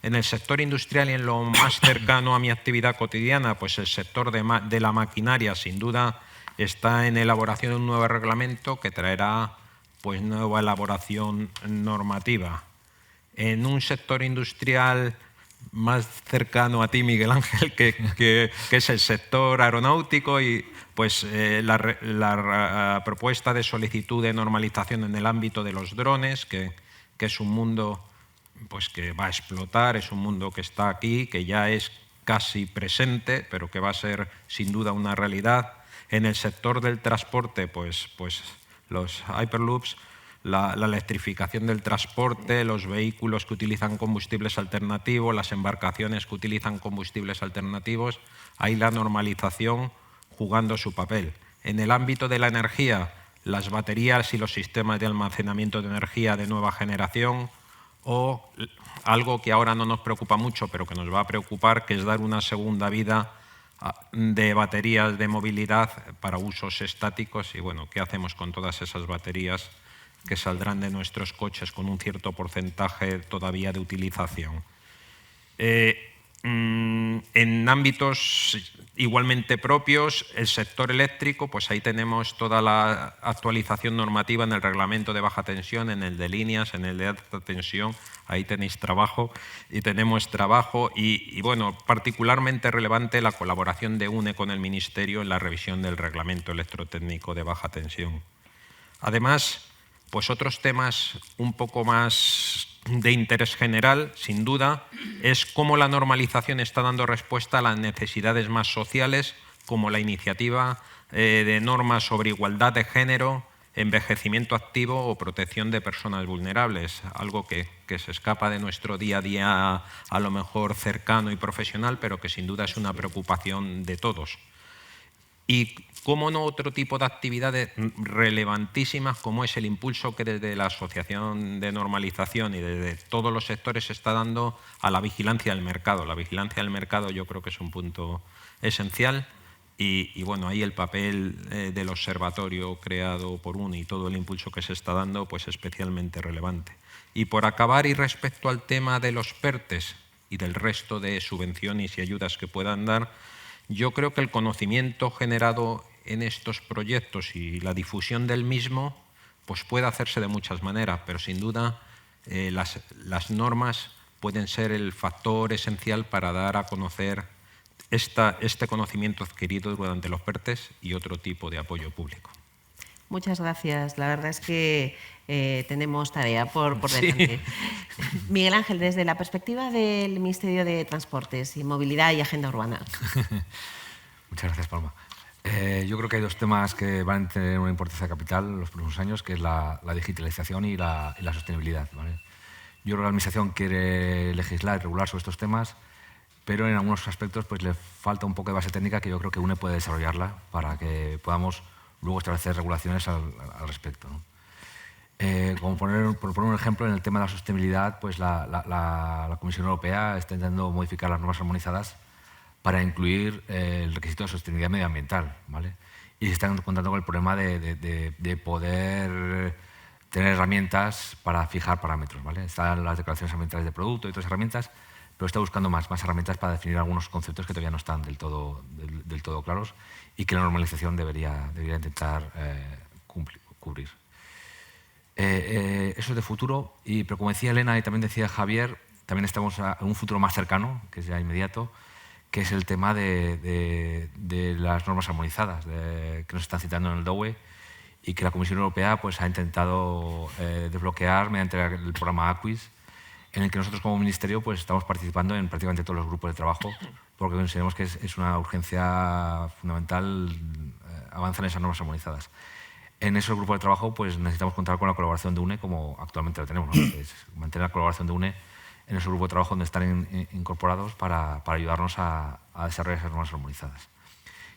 En el sector industrial y en lo más cercano a mi actividad cotidiana, pues el sector de la maquinaria, sin duda, está en elaboración de un nuevo reglamento que traerá, pues, nueva elaboración normativa. En un sector industrial más cercano a ti, Miguel Ángel, que es el sector aeronáutico, y pues la propuesta de solicitud de normalización en el ámbito de los drones, que es un mundo, pues, que va a explotar, es un mundo que está aquí, que ya es casi presente, pero que va a ser sin duda una realidad. En el sector del transporte, pues los Hyperloops, la electrificación del transporte, los vehículos que utilizan combustibles alternativos, las embarcaciones que utilizan combustibles alternativos, ahí la normalización jugando su papel. En el ámbito de la energía, las baterías y los sistemas de almacenamiento de energía de nueva generación, o algo que ahora no nos preocupa mucho, pero que nos va a preocupar, que es dar una segunda vida de baterías de movilidad para usos estáticos y, bueno, ¿qué hacemos con todas esas baterías que saldrán de nuestros coches con un cierto porcentaje todavía de utilización? En ámbitos igualmente propios, el sector eléctrico, pues ahí tenemos toda la actualización normativa en el reglamento de baja tensión, en el de líneas, en el de alta tensión, ahí tenéis trabajo y tenemos trabajo y bueno, particularmente relevante la colaboración de UNE con el Ministerio en la revisión del reglamento electrotécnico de baja tensión. Además, pues otros temas un poco más de interés general, sin duda, es cómo la normalización está dando respuesta a las necesidades más sociales, como la iniciativa de normas sobre igualdad de género, envejecimiento activo o protección de personas vulnerables, algo que se escapa de nuestro día a día a lo mejor cercano y profesional, pero que sin duda es una preocupación de todos. Y cómo no otro tipo de actividades relevantísimas como es el impulso que desde la Asociación de Normalización y desde todos los sectores se está dando a la vigilancia del mercado. La vigilancia del mercado yo creo que es un punto esencial y bueno, ahí el papel del observatorio creado por UNE y todo el impulso que se está dando pues especialmente relevante. Y por acabar, y respecto al tema de los PERTEs y del resto de subvenciones y ayudas que puedan dar, yo creo que el conocimiento generado en estos proyectos y la difusión del mismo pues puede hacerse de muchas maneras, pero sin duda las normas pueden ser el factor esencial para dar a conocer este conocimiento adquirido durante los PERTEs y otro tipo de apoyo público. Muchas gracias. La verdad es que tenemos tarea por delante. Sí. Miguel Ángel, desde la perspectiva del Ministerio de Transportes y Movilidad y Agenda Urbana. Muchas gracias, Paloma. Yo creo que hay dos temas que van a tener una importancia capital en los próximos años, que es la digitalización y la sostenibilidad, ¿vale? Yo creo que la Administración quiere legislar y regular sobre estos temas, pero en algunos aspectos pues, le falta un poco de base técnica que yo creo que UNE puede desarrollarla para que podamos luego establecer regulaciones al respecto, ¿no? Por poner un ejemplo, en el tema de la sostenibilidad, pues la Comisión Europea está intentando modificar las normas armonizadas para incluir el requisito de sostenibilidad medioambiental, ¿vale? Y se están encontrando con el problema de poder tener herramientas para fijar parámetros, ¿vale? Están las declaraciones ambientales de producto y otras herramientas, pero está buscando más herramientas para definir algunos conceptos que todavía no están del todo claros y que la normalización debería intentar cubrir. Eso es de futuro, pero como decía Elena y también decía Javier, también estamos en un futuro más cercano, que es ya inmediato, que es el tema de las normas armonizadas que nos están citando en el DOE y que la Comisión Europea pues, ha intentado desbloquear mediante el programa AQUIS, en el que nosotros como Ministerio pues, estamos participando en prácticamente todos los grupos de trabajo, porque consideramos que es una urgencia fundamental avanzar en esas normas armonizadas. En esos grupos de trabajo pues, necesitamos contar con la colaboración de UNE, como actualmente la tenemos, ¿no? Es mantener la colaboración de UNE en esos grupos de trabajo donde están incorporados para ayudarnos a desarrollar esas normas armonizadas.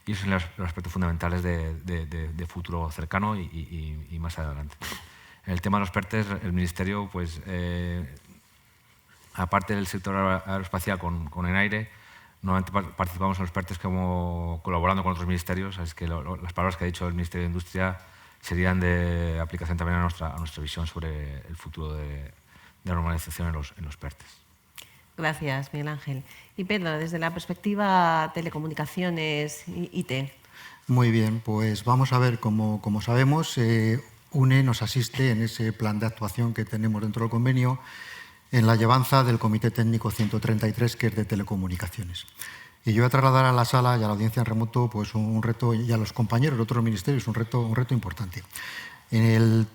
Y esos son los aspectos fundamentales de futuro cercano y más adelante. En el tema de los PERTEs, el Ministerio, pues, aparte del sector aeroespacial con ENAIRE, normalmente participamos en los PERTEs como colaborando con otros ministerios, es que las palabras que ha dicho el Ministerio de Industria serían de aplicación también a nuestra visión sobre el futuro de normalización en los PERTEs. Gracias, Miguel Ángel. Y Pedro, desde la perspectiva telecomunicaciones IT. Muy bien, pues vamos a ver, como sabemos, UNE nos asiste en ese plan de actuación que tenemos dentro del convenio en la llevanza del Comité Técnico 133, que es de telecomunicaciones. Y yo voy a trasladar a la sala y a la audiencia en remoto pues, un reto, y a los compañeros de otros ministerios, un reto importante. En el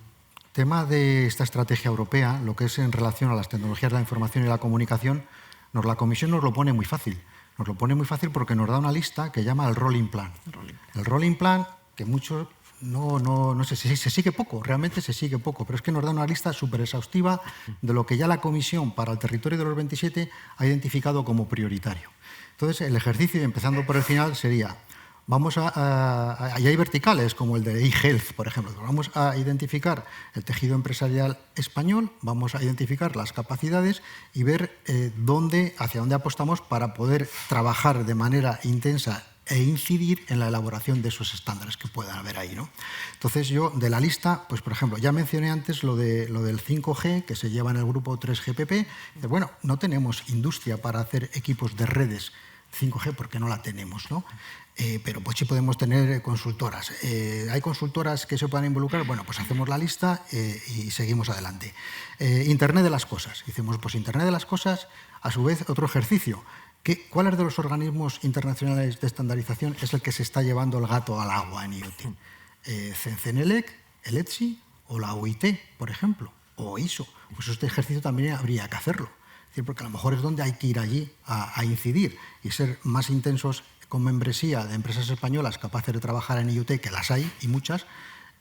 tema de esta estrategia europea, lo que es en relación a las tecnologías de la información y la comunicación, la Comisión nos lo pone muy fácil. Nos lo pone muy fácil porque nos da una lista que llama el Rolling Plan. El Rolling Plan, que muchos no sé si se sigue poco, realmente se sigue poco, pero es que nos da una lista súper exhaustiva de lo que ya la Comisión para el territorio de los 27 ha identificado como prioritario. Entonces, el ejercicio, empezando por el final, sería, y hay verticales, como el de eHealth, por ejemplo. Vamos a identificar el tejido empresarial español, vamos a identificar las capacidades y ver hacia dónde apostamos para poder trabajar de manera intensa e incidir en la elaboración de esos estándares que puedan haber ahí, ¿no? Entonces yo, de la lista, pues por ejemplo, ya mencioné antes lo del 5G, que se lleva en el grupo 3GPP. Bueno, no tenemos industria para hacer equipos de redes 5G porque no la tenemos, ¿no? Pero pues sí podemos tener consultoras. ¿Hay consultoras que se puedan involucrar? Bueno, pues hacemos la lista y seguimos adelante. Internet de las cosas. Decimos, pues Internet de las cosas, a su vez, otro ejercicio. ¿Cuáles de los organismos internacionales de estandarización es el que se está llevando el gato al agua en IoT? CENELEC, el ETSI o la OIT, por ejemplo, o ISO. Pues este ejercicio también habría que hacerlo. Es decir, porque a lo mejor es donde hay que ir allí a incidir y ser más intensos con membresía de empresas españolas capaces de trabajar en IoT, que las hay y muchas,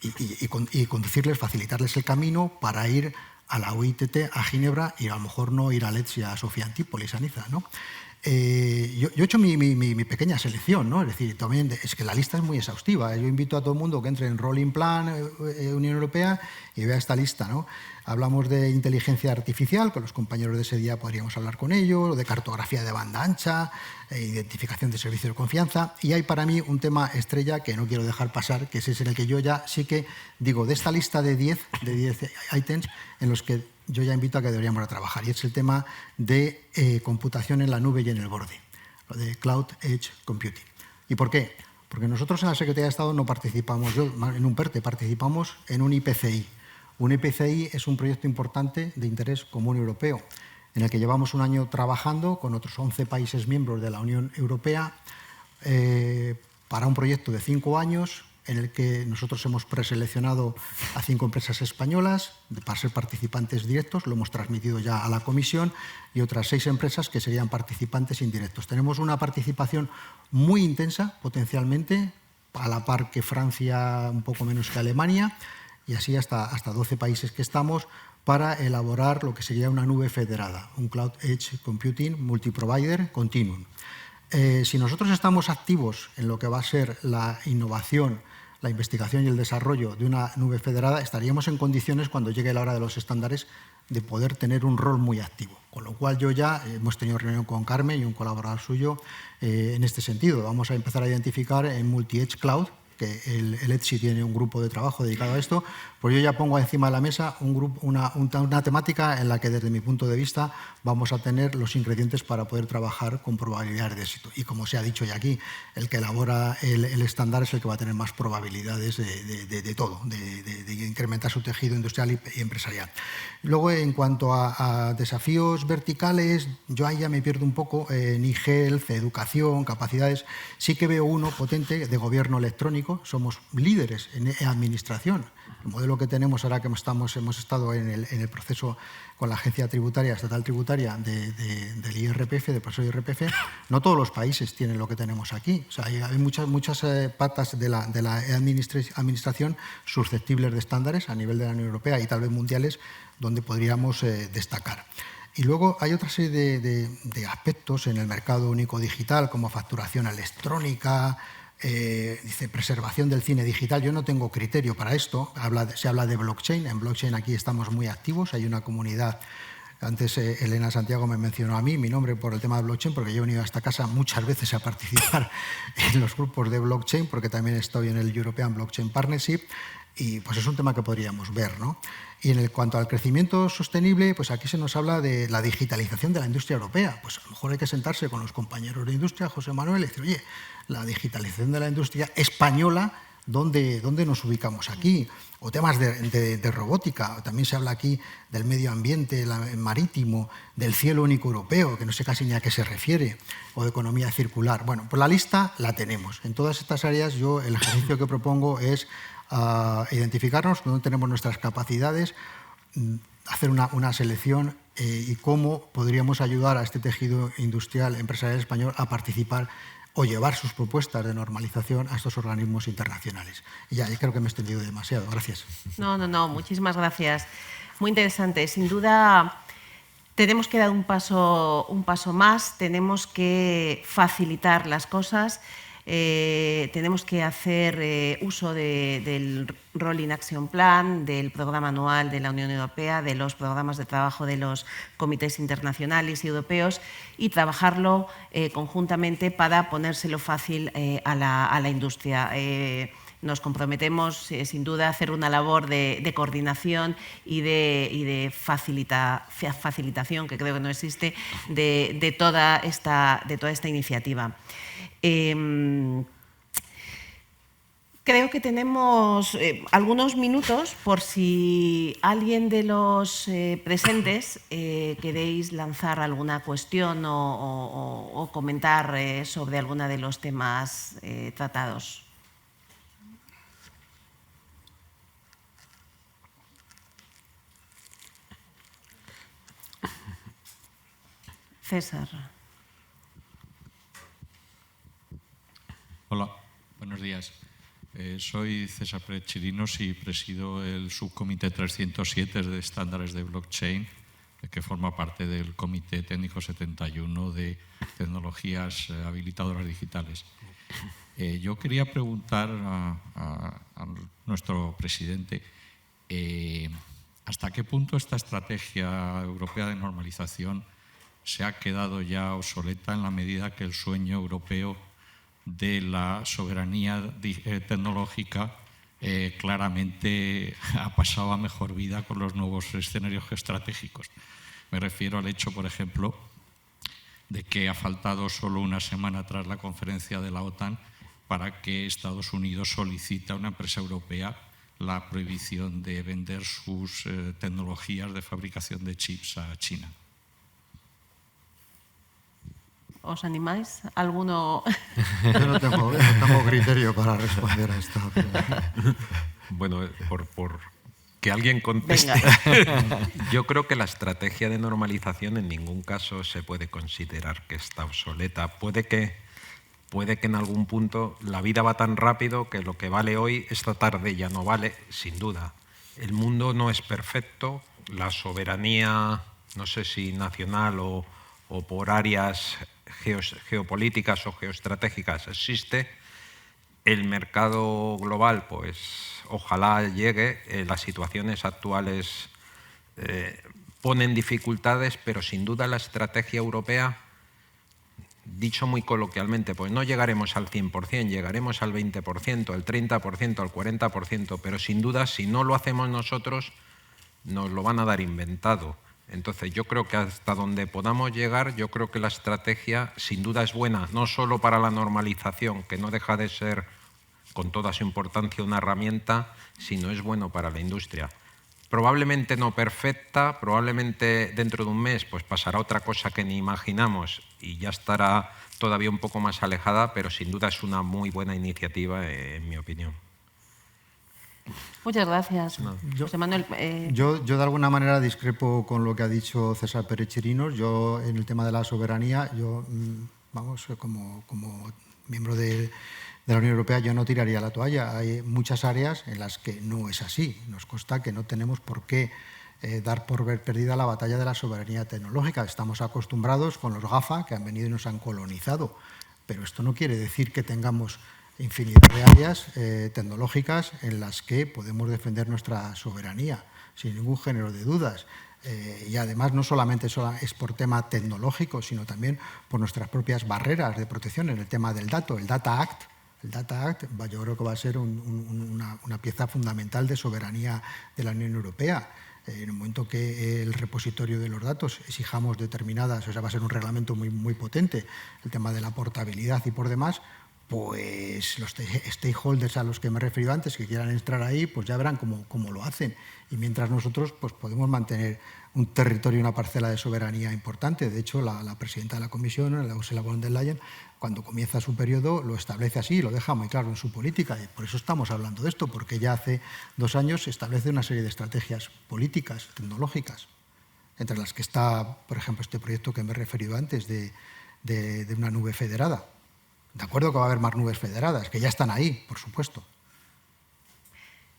y conducirles, facilitarles el camino para ir a la OITT, a Ginebra, y a lo mejor no ir a ETSI, a Sofía Antípolis, a Niza, ¿no? Yo he hecho mi pequeña selección, ¿no? Es decir, también es que la lista es muy exhaustiva. Yo invito a todo el mundo que entre en Rolling Plan, Unión Europea, y vea esta lista, ¿no? Hablamos de inteligencia artificial, con los compañeros de ese día podríamos hablar con ellos, de cartografía de banda ancha, identificación de servicios de confianza, y hay para mí un tema estrella que no quiero dejar pasar, que ese es en el que yo ya sí que digo, de esta lista de 10 ítems en los que yo ya invito a que deberíamos trabajar, y es el tema de computación en la nube y en el borde, lo de Cloud Edge Computing. ¿Y por qué? Porque nosotros en la Secretaría de Estado no participamos, en un PERTE participamos en un IPCI. Un IPCI es un proyecto importante de interés común europeo, en el que llevamos un año trabajando con otros 11 países miembros de la Unión Europea para un proyecto de 5 años, en el que nosotros hemos preseleccionado a 5 empresas españolas para ser participantes directos, lo hemos transmitido ya a la Comisión, y otras 6 empresas que serían participantes indirectos. Tenemos una participación muy intensa, potencialmente, a la par que Francia, un poco menos que Alemania, y así hasta 12 países que estamos, para elaborar lo que sería una nube federada, un Cloud Edge Computing Multiprovider Continuum. Si nosotros estamos activos en lo que va a ser la innovación, la investigación y el desarrollo de una nube federada, estaríamos en condiciones, cuando llegue la hora de los estándares, de poder tener un rol muy activo. Con lo cual yo ya hemos tenido reunión con Carmen y un colaborador suyo en este sentido. Vamos a empezar a identificar en Multi-Edge Cloud, que el ETSI tiene un grupo de trabajo dedicado a esto, pues yo ya pongo encima de la mesa una temática en la que, desde mi punto de vista, vamos a tener los ingredientes para poder trabajar con probabilidades de éxito. Y como se ha dicho ya aquí, el que elabora el estándar es el que va a tener más probabilidades de todo, de incrementar su tejido industrial y empresarial. Luego, en cuanto a desafíos verticales, yo ahí ya me pierdo un poco en e-health, educación, capacidades. Sí que veo uno potente de gobierno electrónico. Somos líderes en administración. El modelo que tenemos ahora que hemos estado en el proceso con la Agencia Tributaria, Estatal Tributaria del IRPF, del proceso de IRPF, no todos los países tienen lo que tenemos aquí. O sea, hay muchas patas de la administración susceptibles de estándares a nivel de la Unión Europea y tal vez mundiales, donde podríamos destacar. Y luego hay otra serie de aspectos en el mercado único digital, como facturación electrónica, dice preservación del cine digital. Yo no tengo criterio para esto. Se habla de blockchain. En blockchain aquí estamos muy activos. Hay una comunidad. Antes Elena Santiago me mencionó a mí, mi nombre, por el tema de blockchain, porque yo he venido a esta casa muchas veces a participar en los grupos de blockchain, porque también estoy en el European Blockchain Partnership, y pues es un tema que podríamos ver, ¿no? Y en cuanto al crecimiento sostenible, pues aquí se nos habla de la digitalización de la industria europea. Pues a lo mejor hay que sentarse con los compañeros de industria, José Manuel, y decir, oye, la digitalización de la industria española, ¿dónde nos ubicamos aquí? O temas de robótica. También se habla aquí del medio ambiente marítimo, del cielo único europeo, que no sé casi ni a qué se refiere, o de economía circular. Bueno, pues la lista la tenemos. En todas estas áreas yo el ejercicio que propongo es identificarnos dónde tenemos nuestras capacidades, hacer una selección y cómo podríamos ayudar a este tejido industrial empresarial español a participar o llevar sus propuestas de normalización a estos organismos internacionales. Y ya, creo que me he extendido demasiado. Gracias. No, muchísimas gracias. Muy interesante. Sin duda, tenemos que dar un paso más, tenemos que facilitar las cosas. tenemos que hacer uso del Rolling Action Plan, del programa anual de la Unión Europea, de los programas de trabajo de los comités internacionales y europeos y trabajarlo conjuntamente para ponérselo fácil a la industria. Nos comprometemos, sin duda, a hacer una labor de coordinación y de facilitación, que creo que no existe, de toda esta iniciativa. Creo que tenemos algunos minutos por si alguien de los presentes queréis lanzar alguna cuestión o comentar sobre alguno de los temas tratados. César. Hola, buenos días. Soy César Pérez Chirinos y presido el subcomité 307 de estándares de blockchain, que forma parte del Comité Técnico 71 de tecnologías habilitadoras digitales. Yo quería preguntar a nuestro presidente hasta qué punto esta estrategia europea de normalización se ha quedado ya obsoleta en la medida que el sueño europeo de la soberanía tecnológica claramente ha pasado a mejor vida con los nuevos escenarios geoestratégicos. Me refiero al hecho, por ejemplo, de que ha faltado solo una semana tras la conferencia de la OTAN para que Estados Unidos solicite a una empresa europea la prohibición de vender sus tecnologías de fabricación de chips a China. ¿Os animáis? ¿Alguno? Yo no tengo criterio para responder a esto. Bueno, por que alguien conteste. Yo creo que la estrategia de normalización en ningún caso se puede considerar que está obsoleta. Puede que en algún punto la vida va tan rápido que lo que vale hoy, esta tarde ya no vale, sin duda. El mundo no es perfecto, la soberanía, no sé si nacional o por áreas geopolíticas o geoestratégicas existe. El mercado global, pues ojalá llegue. Las situaciones actuales ponen dificultades, pero sin duda la estrategia europea, dicho muy coloquialmente, pues no llegaremos al 100%, llegaremos al 20%, al 30%, al 40%, pero sin duda si no lo hacemos nosotros nos lo van a dar inventado. Entonces yo creo que hasta donde podamos llegar, yo creo que la estrategia sin duda es buena, no solo para la normalización, que no deja de ser con toda su importancia una herramienta, sino es bueno para la industria. Probablemente no perfecta, probablemente dentro de un mes pues pasará otra cosa que ni imaginamos y ya estará todavía un poco más alejada, pero sin duda es una muy buena iniciativa, en mi opinión. Muchas gracias. José Manuel. Yo de alguna manera discrepo con lo que ha dicho César Pérez Chirinos. Yo en el tema de la soberanía, como miembro de la Unión Europea, yo no tiraría la toalla. Hay muchas áreas en las que no es así. Nos consta que no tenemos por qué dar por perdida la batalla de la soberanía tecnológica. Estamos acostumbrados con los GAFA, que han venido y nos han colonizado. Pero esto no quiere decir que tengamos infinidad de áreas tecnológicas en las que podemos defender nuestra soberanía, sin ningún género de dudas. Y además no solamente es por tema tecnológico, sino también por nuestras propias barreras de protección en el tema del dato. El Data Act, yo creo que va a ser una pieza fundamental de soberanía de la Unión Europea. En el momento que el repositorio de los datos exijamos determinadas, o sea, va a ser un reglamento muy, muy potente, el tema de la portabilidad y por demás, pues los stakeholders a los que me he referido antes, que quieran entrar ahí, pues ya verán cómo lo hacen. Y mientras nosotros pues podemos mantener un territorio y una parcela de soberanía importante. De hecho, la presidenta de la Comisión, Ursula von der Leyen, cuando comienza su periodo lo establece así, lo deja muy claro en su política. Y por eso estamos hablando de esto, porque ya hace 2 años establece una serie de estrategias políticas, tecnológicas, entre las que está, por ejemplo, este proyecto que me he referido antes de una nube federada. De acuerdo que va a haber más nubes federadas, que ya están ahí, por supuesto.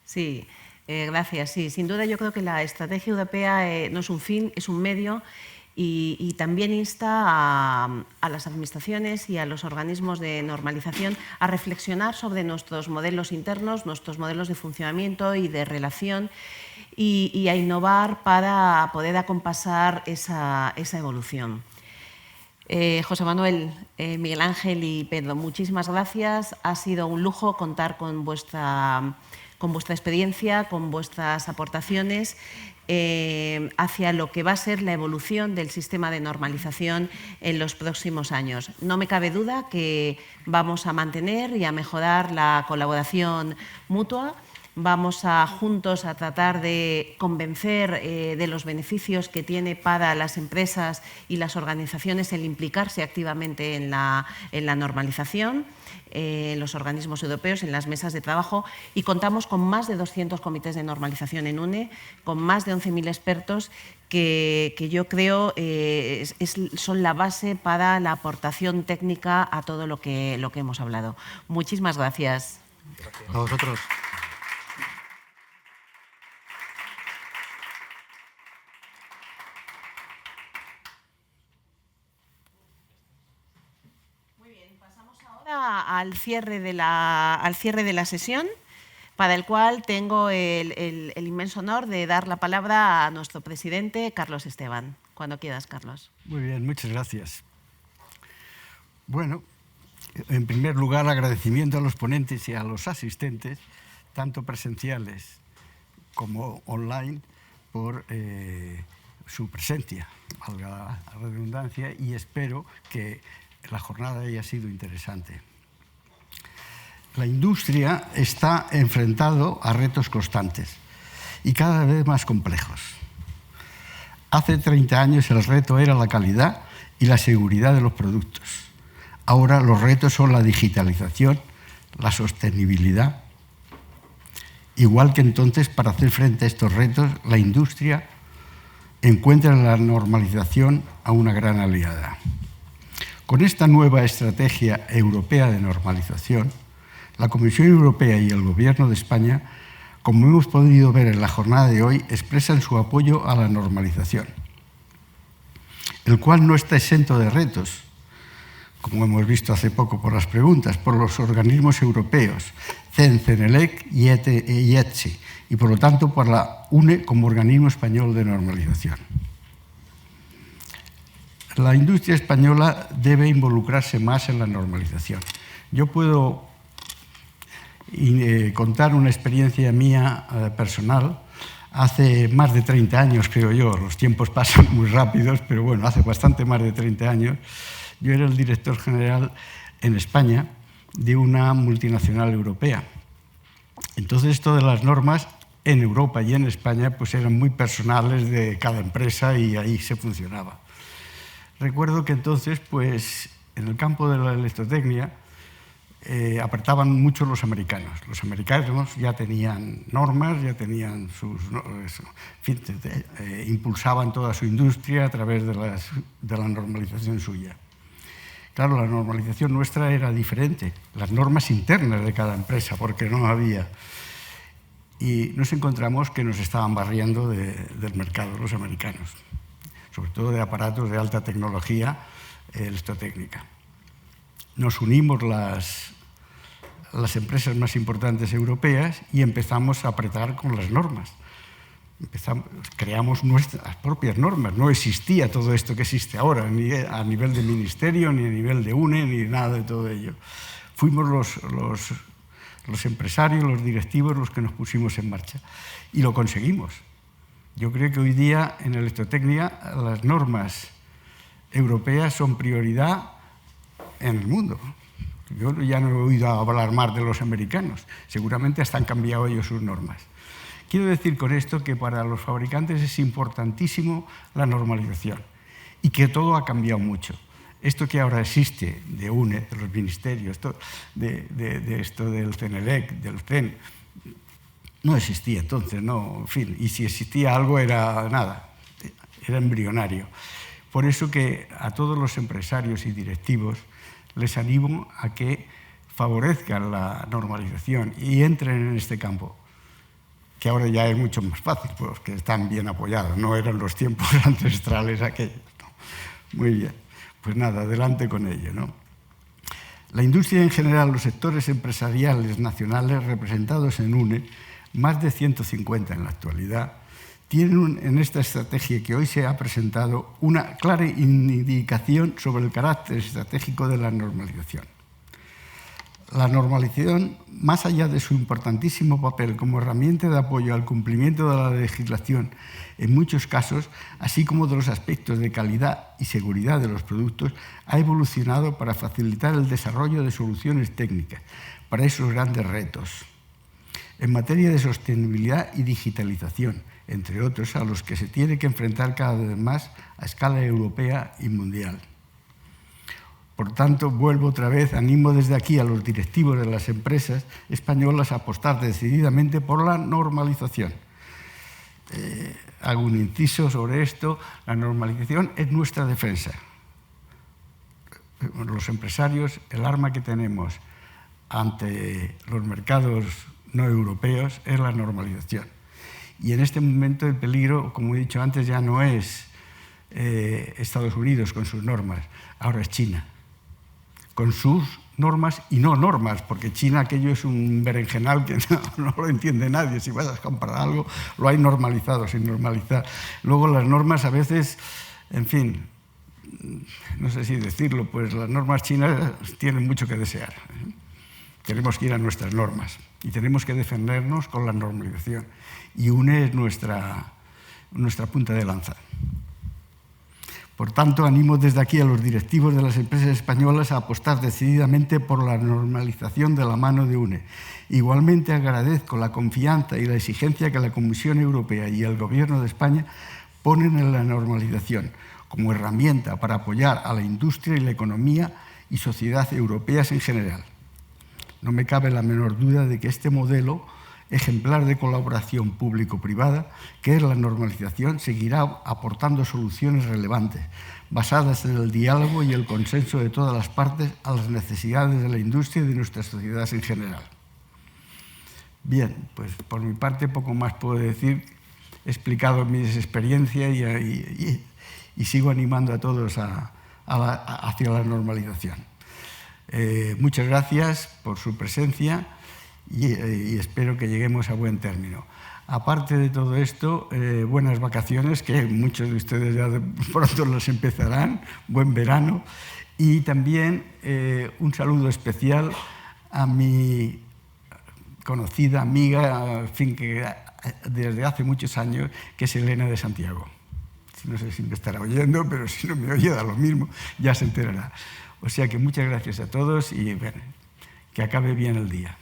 Sí, gracias. Sí, sin duda yo creo que la estrategia europea no es un fin, es un medio y también insta a las administraciones y a los organismos de normalización a reflexionar sobre nuestros modelos internos, nuestros modelos de funcionamiento y de relación y a innovar para poder acompasar esa evolución. José Manuel, Miguel Ángel y Pedro, muchísimas gracias. Ha sido un lujo contar con vuestra experiencia, con vuestras aportaciones hacia lo que va a ser la evolución del sistema de normalización en los próximos años. No me cabe duda que vamos a mantener y a mejorar la colaboración mutua. Vamos juntos a tratar de convencer de los beneficios que tiene para las empresas y las organizaciones el implicarse activamente en la normalización, en los organismos europeos, en las mesas de trabajo, y contamos con más de 200 comités de normalización en UNE, con más de 11.000 expertos que yo creo son la base para la aportación técnica a todo lo que hemos hablado. Muchísimas gracias. A vosotros. Al cierre de la sesión, para el cual tengo el inmenso honor de dar la palabra a nuestro presidente, Carlos Esteban. Cuando quieras, Carlos. Muy bien, muchas gracias. Bueno, en primer lugar, agradecimiento a los ponentes y a los asistentes, tanto presenciales como online, por su presencia, valga la redundancia, y espero que la jornada haya sido interesante. La industria está enfrentado a retos constantes y cada vez más complejos. Hace 30 años el reto era la calidad y la seguridad de los productos. Ahora los retos son la digitalización, la sostenibilidad. Igual que entonces, para hacer frente a estos retos, la industria encuentra en la normalización a una gran aliada. Con esta nueva estrategia europea de normalización, la Comisión Europea y el Gobierno de España, como hemos podido ver en la jornada de hoy, expresan su apoyo a la normalización, el cual no está exento de retos, como hemos visto hace poco por las preguntas, por los organismos europeos, CEN, CENELEC y ETSE, y por lo tanto por la UNE como organismo español de normalización. La industria española debe involucrarse más en la normalización. Yo puedo contar una experiencia mía personal. Hace más de 30 años, creo yo, los tiempos pasan muy rápidos, pero bueno, hace bastante más de 30 años, yo era el director general en España de una multinacional europea. Entonces, esto de las normas en Europa y en España pues eran muy personales de cada empresa y ahí se funcionaba. Recuerdo que entonces, pues, en el campo de la electrotecnia apretaban mucho los americanos. Los americanos ya tenían normas, ya tenían impulsaban toda su industria a través de la normalización suya. Claro, la normalización nuestra era diferente, las normas internas de cada empresa, porque no había. Y nos encontramos que nos estaban barriendo del mercado los americanos, sobre todo de aparatos de alta tecnología electrotécnica. Nos unimos las empresas más importantes europeas y empezamos a apretar con las normas. Creamos nuestras propias normas. No existía todo esto que existe ahora, ni a nivel de ministerio, ni a nivel de UNE, ni nada de todo ello. Fuimos los empresarios, los directivos, los que nos pusimos en marcha. Y lo conseguimos. Yo creo que hoy día en electrotecnia las normas europeas son prioridad en el mundo. Yo ya no he oído hablar más de los americanos. Seguramente hasta han cambiado ellos sus normas. Quiero decir con esto que para los fabricantes es importantísimo la normalización y que todo ha cambiado mucho. Esto que ahora existe de UNE, de los ministerios, de esto del CENELEC, del CEN, no existía entonces, no, en fin, y si existía algo era nada, era embrionario. Por eso que a todos los empresarios y directivos les animo a que favorezcan la normalización y entren en este campo, que ahora ya es mucho más fácil, porque están bien apoyados, no eran los tiempos ancestrales aquellos. ¿No? Muy bien. Pues nada, adelante con ello, ¿no? La industria en general, los sectores empresariales nacionales representados en UNE, más de 150 en la actualidad, tienen en esta estrategia que hoy se ha presentado una clara indicación sobre el carácter estratégico de la normalización. La normalización, más allá de su importantísimo papel como herramienta de apoyo al cumplimiento de la legislación en muchos casos, así como de los aspectos de calidad y seguridad de los productos, ha evolucionado para facilitar el desarrollo de soluciones técnicas para esos grandes retos. En materia de sostenibilidad y digitalización, entre otros, a los que se tiene que enfrentar cada vez más a escala europea y mundial. Por tanto, vuelvo otra vez, animo desde aquí a los directivos de las empresas españolas a apostar decididamente por la normalización. Hago un inciso sobre esto. La normalización es nuestra defensa. Los empresarios, el arma que tenemos ante los mercados no europeos es la normalización. Y en este momento el peligro, como he dicho antes, ya no es Estados Unidos con sus normas, ahora es China, con sus normas y no normas, porque China aquello es un berenjenal que no lo entiende nadie. Si vas a comprar algo, lo hay normalizado, sin normalizar. Luego las normas a veces, en fin, no sé si decirlo, pues las normas chinas tienen mucho que desear. Tenemos que ir a nuestras normas y tenemos que defendernos con la normalización. Y UNE es nuestra punta de lanza. Por tanto, animo desde aquí a los directivos de las empresas españolas a apostar decididamente por la normalización de la mano de UNE. Igualmente agradezco la confianza y la exigencia que la Comisión Europea y el Gobierno de España ponen en la normalización como herramienta para apoyar a la industria y la economía y sociedad europeas en general. No me cabe la menor duda de que este modelo ejemplar de colaboración público-privada, que es la normalización, seguirá aportando soluciones relevantes, basadas en el diálogo y el consenso de todas las partes a las necesidades de la industria y de nuestras sociedades en general. Bien, pues por mi parte poco más puedo decir. He explicado mis experiencias y sigo animando a todos hacia la normalización. Muchas gracias por su presencia. Y espero que lleguemos a buen término. Aparte de todo esto, buenas vacaciones, que muchos de ustedes ya pronto las empezarán, buen verano, y también un saludo especial a mi conocida amiga, en fin, que desde hace muchos años, que es Elena de Santiago. No sé si me estará oyendo, pero si no me oye, da lo mismo, ya se enterará. O sea que muchas gracias a todos y bueno, que acabe bien el día.